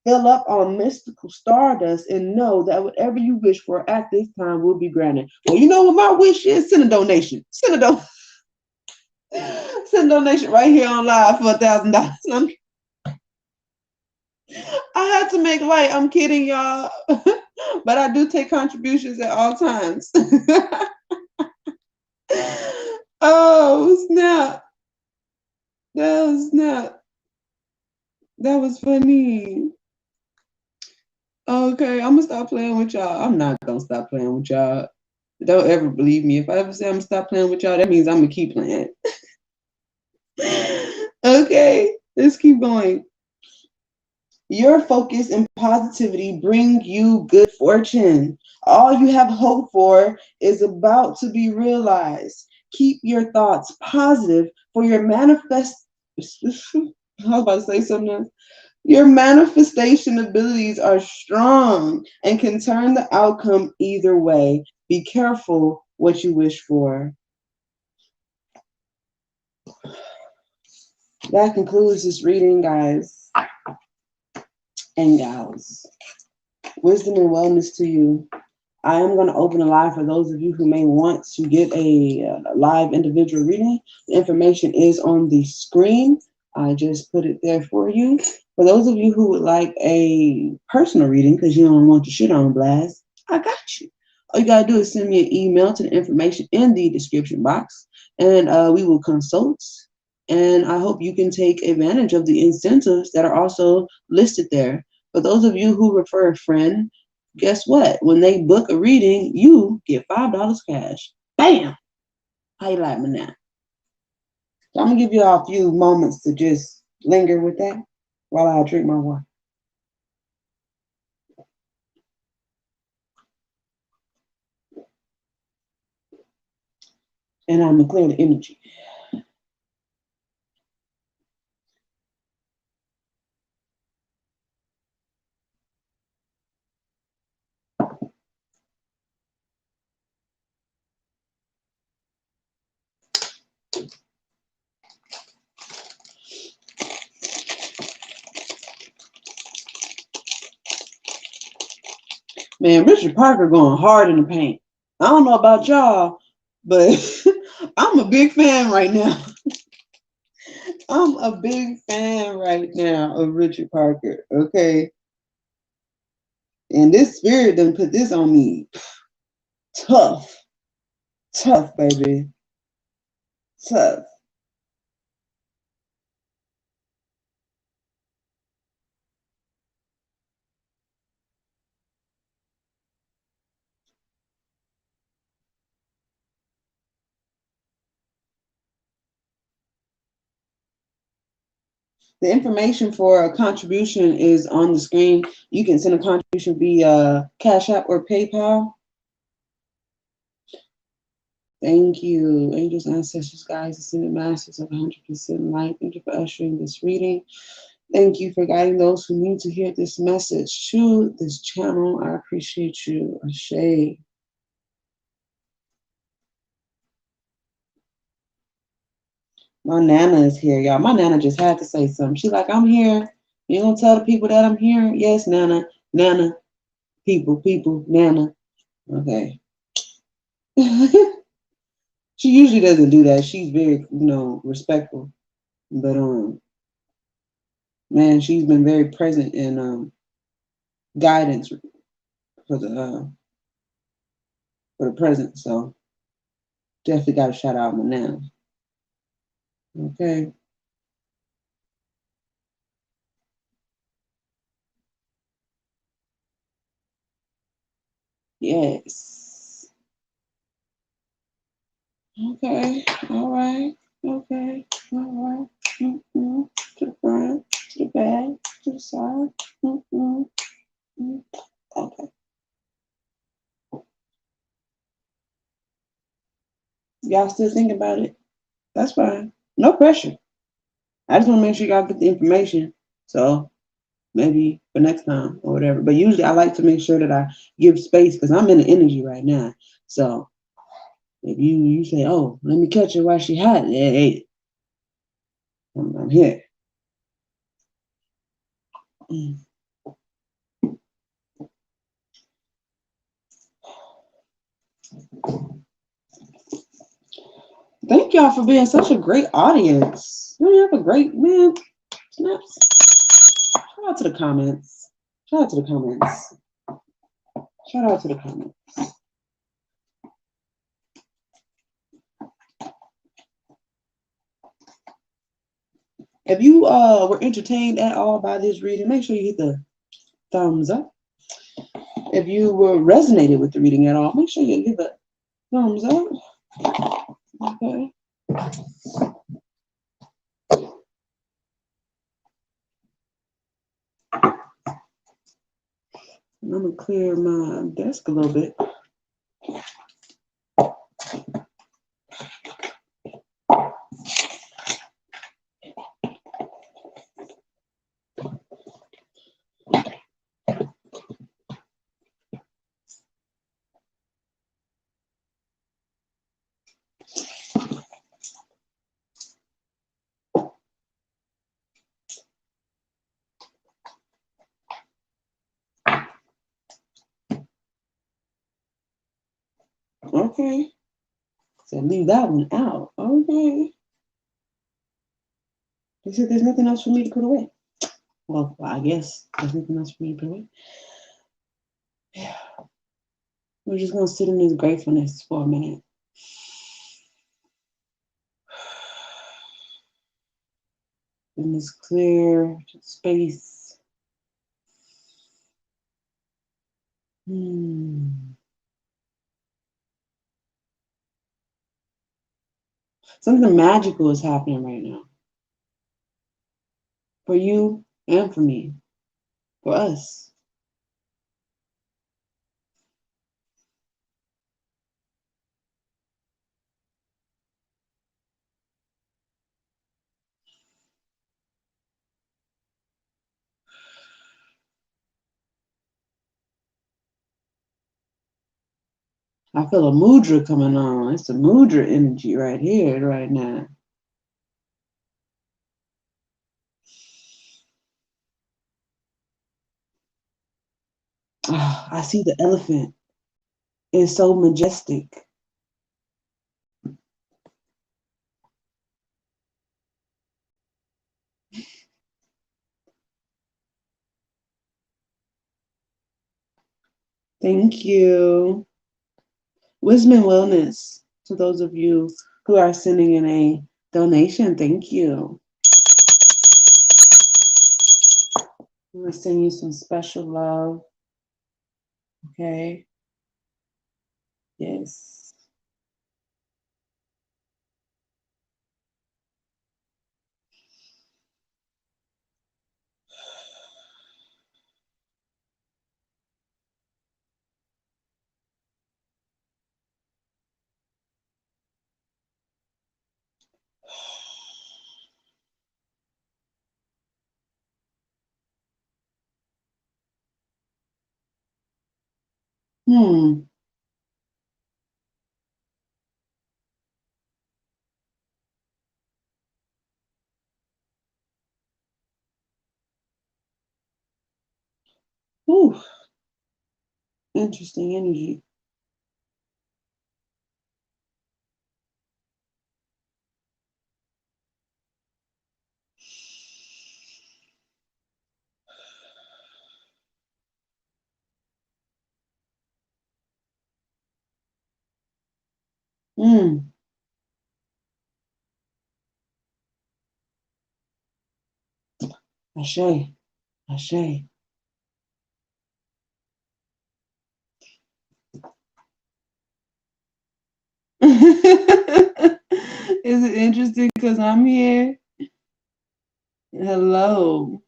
Fill up on mystical stardust and know that whatever you wish for at this time will be granted. Well, you know what my wish is? Send a donation. Send a donation right here on live for $1,000. I had to make light. I'm kidding, y'all. But I do take contributions at all times. Oh, snap. That was snap. That was funny. Okay, I'm gonna stop playing with y'all. I'm not gonna stop playing with y'all. Don't ever believe me. If I ever say I'm gonna stop playing with y'all, that means I'm gonna keep playing. Okay, let's keep going. Your focus and positivity bring you good fortune. All you have hoped for is about to be realized. Keep your thoughts positive for your manifest. I was about to say something else. Your manifestation abilities are strong and can turn the outcome either way. Be careful what you wish for. That concludes this reading, guys and gals. Wisdom and wellness to you. I am going to open a live for those of you who may want to get a live individual reading. The information is on the screen. I just put it there for you. For those of you who would like a personal reading because you don't want your shit on blast, I got you. All you got to do is send me an email to the information in the description box, and we will consult. And I hope you can take advantage of the incentives that are also listed there. For those of you who refer a friend, guess what? When they book a reading, you get $5 cash. Bam! How you like me now? So I'm gonna give you all a few moments to just linger with that while I drink my water. And I'm gonna clear the energy. Man, Richard Parker going hard in the paint. I don't know about y'all, but I'm a big fan right now. I'm a big fan right now of Richard Parker, okay? And this spirit done put this on me. Tough. Tough, baby. Tough. The information for a contribution is on the screen. You can send a contribution via Cash App or PayPal. Thank you, angels, ancestors, guides, ascended masters of 100% light. Thank you for ushering this reading. Thank you for guiding those who need to hear this message to this channel. I appreciate you, Ashe. My Nana is here, y'all. My Nana just had to say something. She's like, I'm here. You gonna tell the people that I'm here? Yes, Nana. Nana. People, Nana. Okay. She usually doesn't do that. She's very, respectful. But man, she's been very present in guidance for the present. So definitely got to shout out my Nana. Okay. Yes. Okay. All right. Okay. All right. Mm-hmm. To the front, to the back, to the side. Mm-hmm. Okay. Y'all still thinking about it? That's fine. No pressure. I just want to make sure y'all get the information. So maybe for next time or whatever. But usually I like to make sure that I give space because I'm in the energy right now. So if you say, oh, let me catch her while she hot, hey, I'm here. Thank y'all for being such a great audience. You have a great man. Snaps. Shout out to the comments. Shout out to the comments. Shout out to the comments. If you were entertained at all by this reading, make sure you hit the thumbs up. If you were resonated with the reading at all, make sure you give a thumbs up. Okay. I'm gonna clear my desk a little bit. Okay. So leave that one out. Okay. They said there's nothing else for me to put away. Well, I guess there's nothing else for me to put away. Yeah. We're just gonna sit in this gratefulness for a minute. In this clear space. Something magical is happening right now. For you and for me. For us. I feel a mudra coming on. It's a mudra energy right here, right now. Oh, I see the elephant. It's so majestic. Thank you. Wisdom and wellness to those of you who are sending in a donation. Thank you. I'm going to send you some special love. Okay. Yes. Hmm. Ooh, interesting energy. Hmm. Ashe. Ashe. Is it interesting because I'm here? Hello.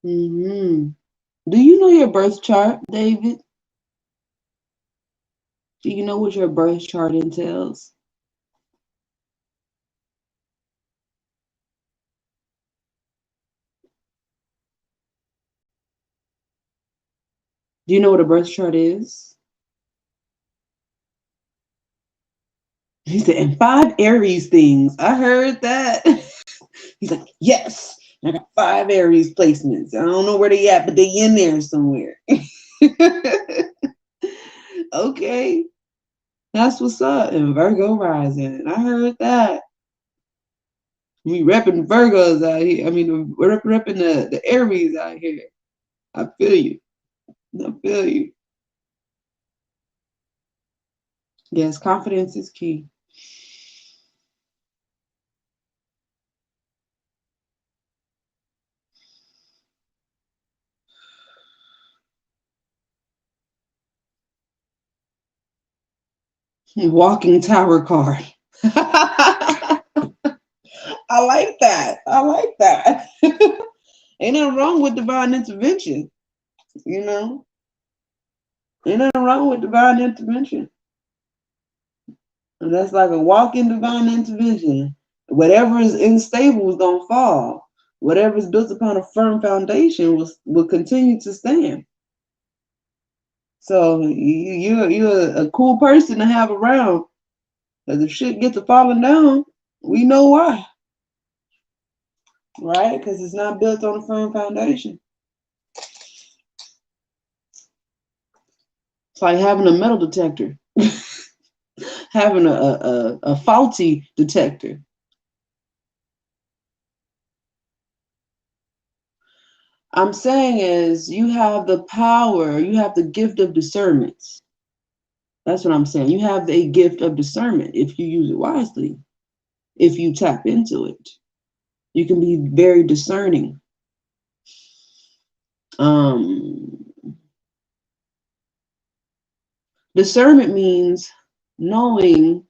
Hmm. Do you know your birth chart, David? Do you know what your birth chart entails? Do you know what a birth chart is? He said, and five Aries things. I heard that. He's like, yes, I got five Aries placements. I don't know where they at, but they in there somewhere. Okay, that's what's up. And Virgo rising. I heard that. We repping Virgos out here. I mean, we're repping the Aries out here. I feel you. I feel you. Yes, confidence is key. Walking tower card. I like that. I like that. Ain't nothing wrong with divine intervention, you know? Ain't nothing wrong with divine intervention. And that's like a walk-in divine intervention. Whatever is unstable is gonna fall. Whatever is built upon a firm foundation will continue to stand. So you're a cool person to have around. Because if shit gets to falling down, we know why, right? Because it's not built on a firm foundation. It's like having a metal detector, having a faulty detector. I'm saying is you have the power, you have the gift of discernment. That's what I'm saying. You have a gift of discernment if you use it wisely, if you tap into it. You can be very discerning. Um, Discernment means knowing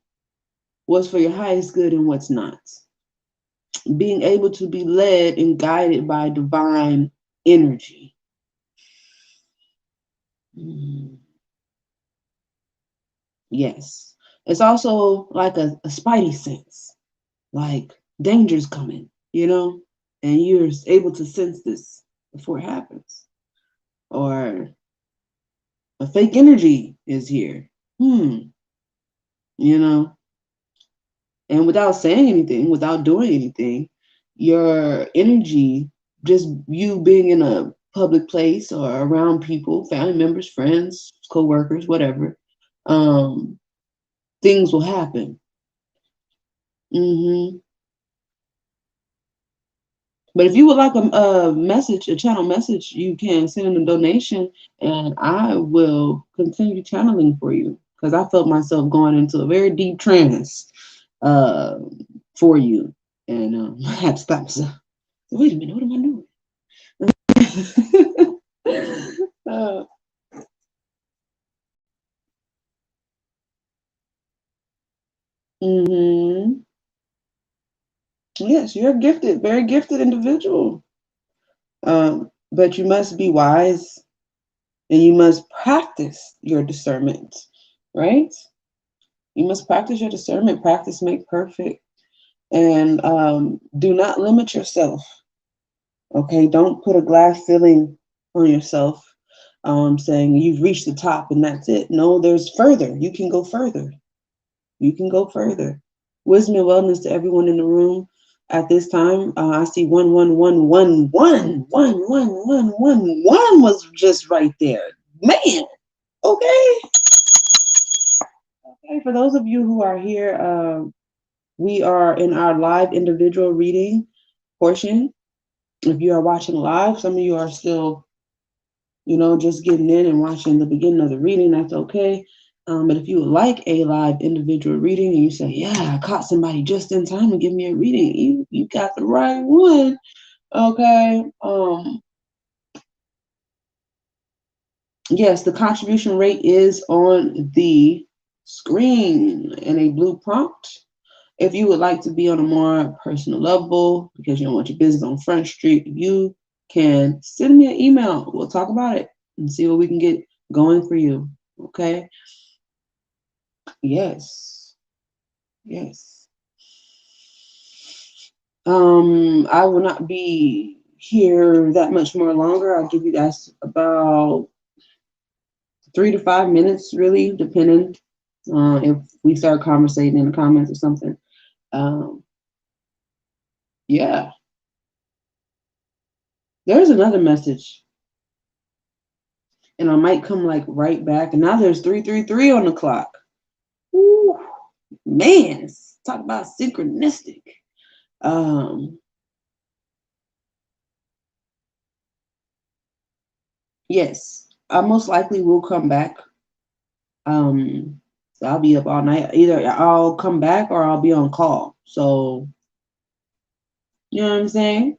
what's for your highest good and what's not. Being able to be led and guided by divine energy. Mm, yes. It's also like a spidey sense, like danger's coming, and you're able to sense this before it happens. Or a fake energy is here. You know, and without saying anything, without doing anything, your energy, just you being in a public place or around people, family members, friends, co-workers, whatever, um, things will happen. Hmm. But if you would like a message, a channel message, you can send in a donation and I will continue channeling for you because I felt myself going into a very deep trance uh, for you. And I had to stop myself. Wait a minute, what am I doing? Hmm. Yes, you're a gifted, very gifted individual. But you must be wise and you must practice your discernment, right? You must practice your discernment. Practice make perfect. And do not limit yourself. Okay, don't put a glass ceiling on yourself, saying you've reached the top and that's it. No, there's further. You can go further. You can go further. Wisdom and wellness to everyone in the room. At this time, I see 111111111 was just right there. Man, okay. Okay, for those of you who are here, we are in our live individual reading portion. If you are watching live, some of you are still, just getting in and watching the beginning of the reading, that's okay. But if you would like a live individual reading and you say, yeah, I caught somebody just in time to give me a reading, you got the right one. Okay. Yes, the contribution rate is on the screen in a blue prompt. If you would like to be on a more personal level because you don't want your business on Front Street, you can send me an email. We'll talk about it and see what we can get going for you. Okay? Yes. Yes. I will not be here that much more longer. I'll give you guys about 3 to 5 minutes, really, depending if we start conversating in the comments or something. Yeah. There's another message. And I might come like right back. And now there's 333 on the clock. Ooh, man, talk about synchronistic. Yes, I most likely will come back. So I'll be up all night. Either I'll come back or I'll be on call. So you know what I'm saying?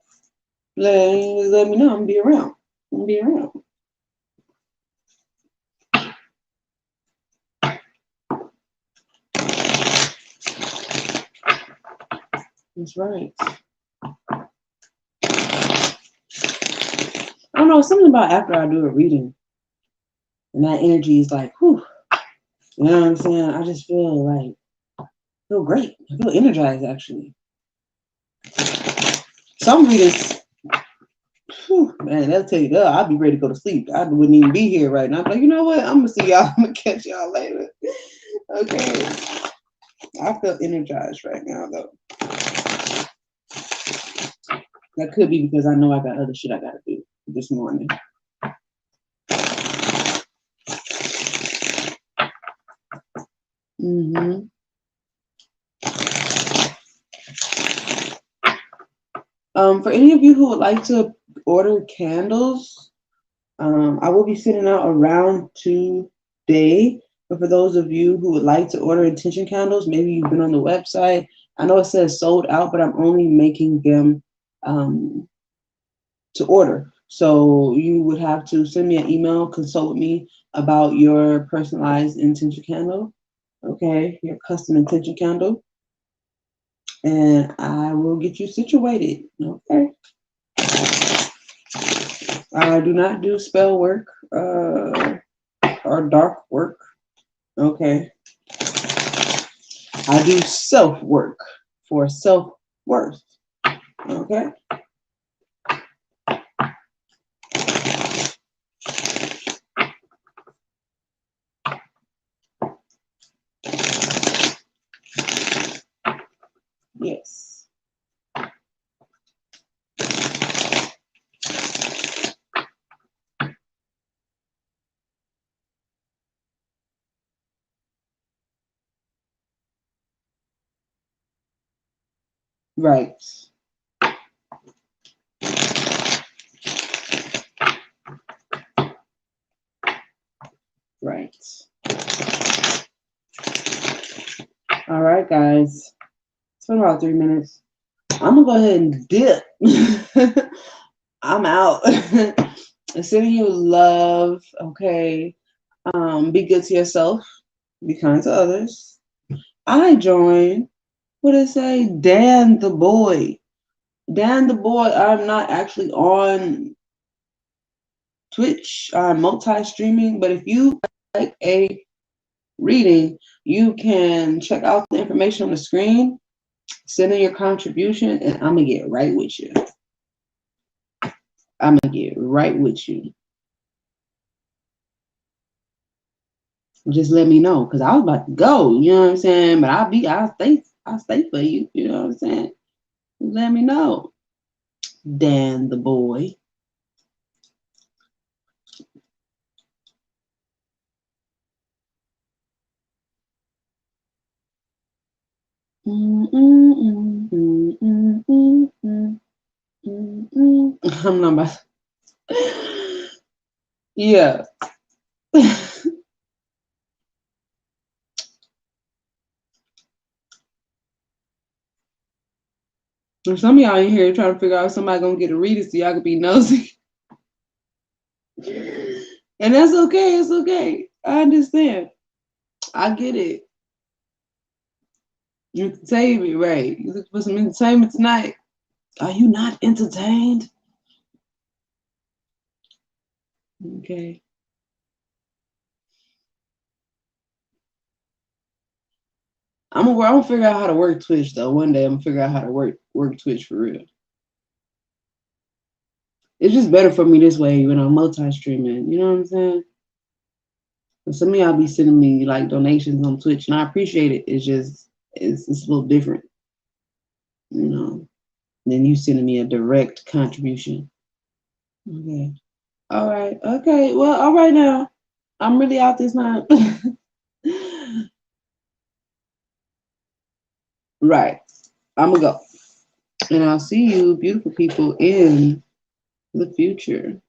Let me know. I'm gonna be around. I'm gonna be around. That's right. I don't know, something about after I do a reading and that energy is like, whew. You know what I'm saying? I just feel great. I feel energized actually. Some readers, whew, man, they'll tell you, oh, I'll be ready to go to sleep. I wouldn't even be here right now. I'm like, you know what? I'm gonna see y'all. I'm gonna catch y'all later. Okay. I feel energized right now though. That could be because I know I got other shit I gotta do this morning. Mm-hmm. For any of you who would like to order candles, I will be sending out around today. But for those of you who would like to order intention candles, maybe you've been on the website. I know it says sold out, but I'm only making them to order. So you would have to send me an email, consult with me about your personalized intention candle. Okay, your custom intention candle. And I will get you situated. Okay. I do not do spell work or dark work. Okay. I do self work for self worth. Okay. Yes. Right. Right. All right, guys. It's been about 3 minutes. I'm gonna go ahead and dip. I'm out. Sending you love. Okay. Be good to yourself. Be kind to others. I join. What did it say? Dan the boy. Dan the boy. I'm not actually on Twitch. I'm multi-streaming. But if you like a reading, you can check out the information on the screen. Send in your contribution, and I'm gonna get right with you. I'm gonna get right with you. Just let me know, because I was about to go, you know what I'm saying? But I'll stay for you, you know what I'm saying? Just let me know. Dan the boy. I'm not about to. Yeah. And some of y'all in here trying to figure out if somebody gonna get a reader so y'all can be nosy. And that's okay, it's okay. I understand. I get it. Entertainment, right? You look for some entertainment tonight. Are you not entertained? Okay. I'm gonna figure out how to work Twitch though. One day I'm gonna figure out how to work Twitch for real. It's just better for me this way when I'm multi-streaming. You know what I'm saying? And some of y'all be sending me like donations on Twitch, and I appreciate it. It's a little different, you know, than you sending me a direct contribution. Okay. All right. Okay. Well, all right now. I'm really out this time. Right. I'm gonna go. And I'll see you, beautiful people, in the future.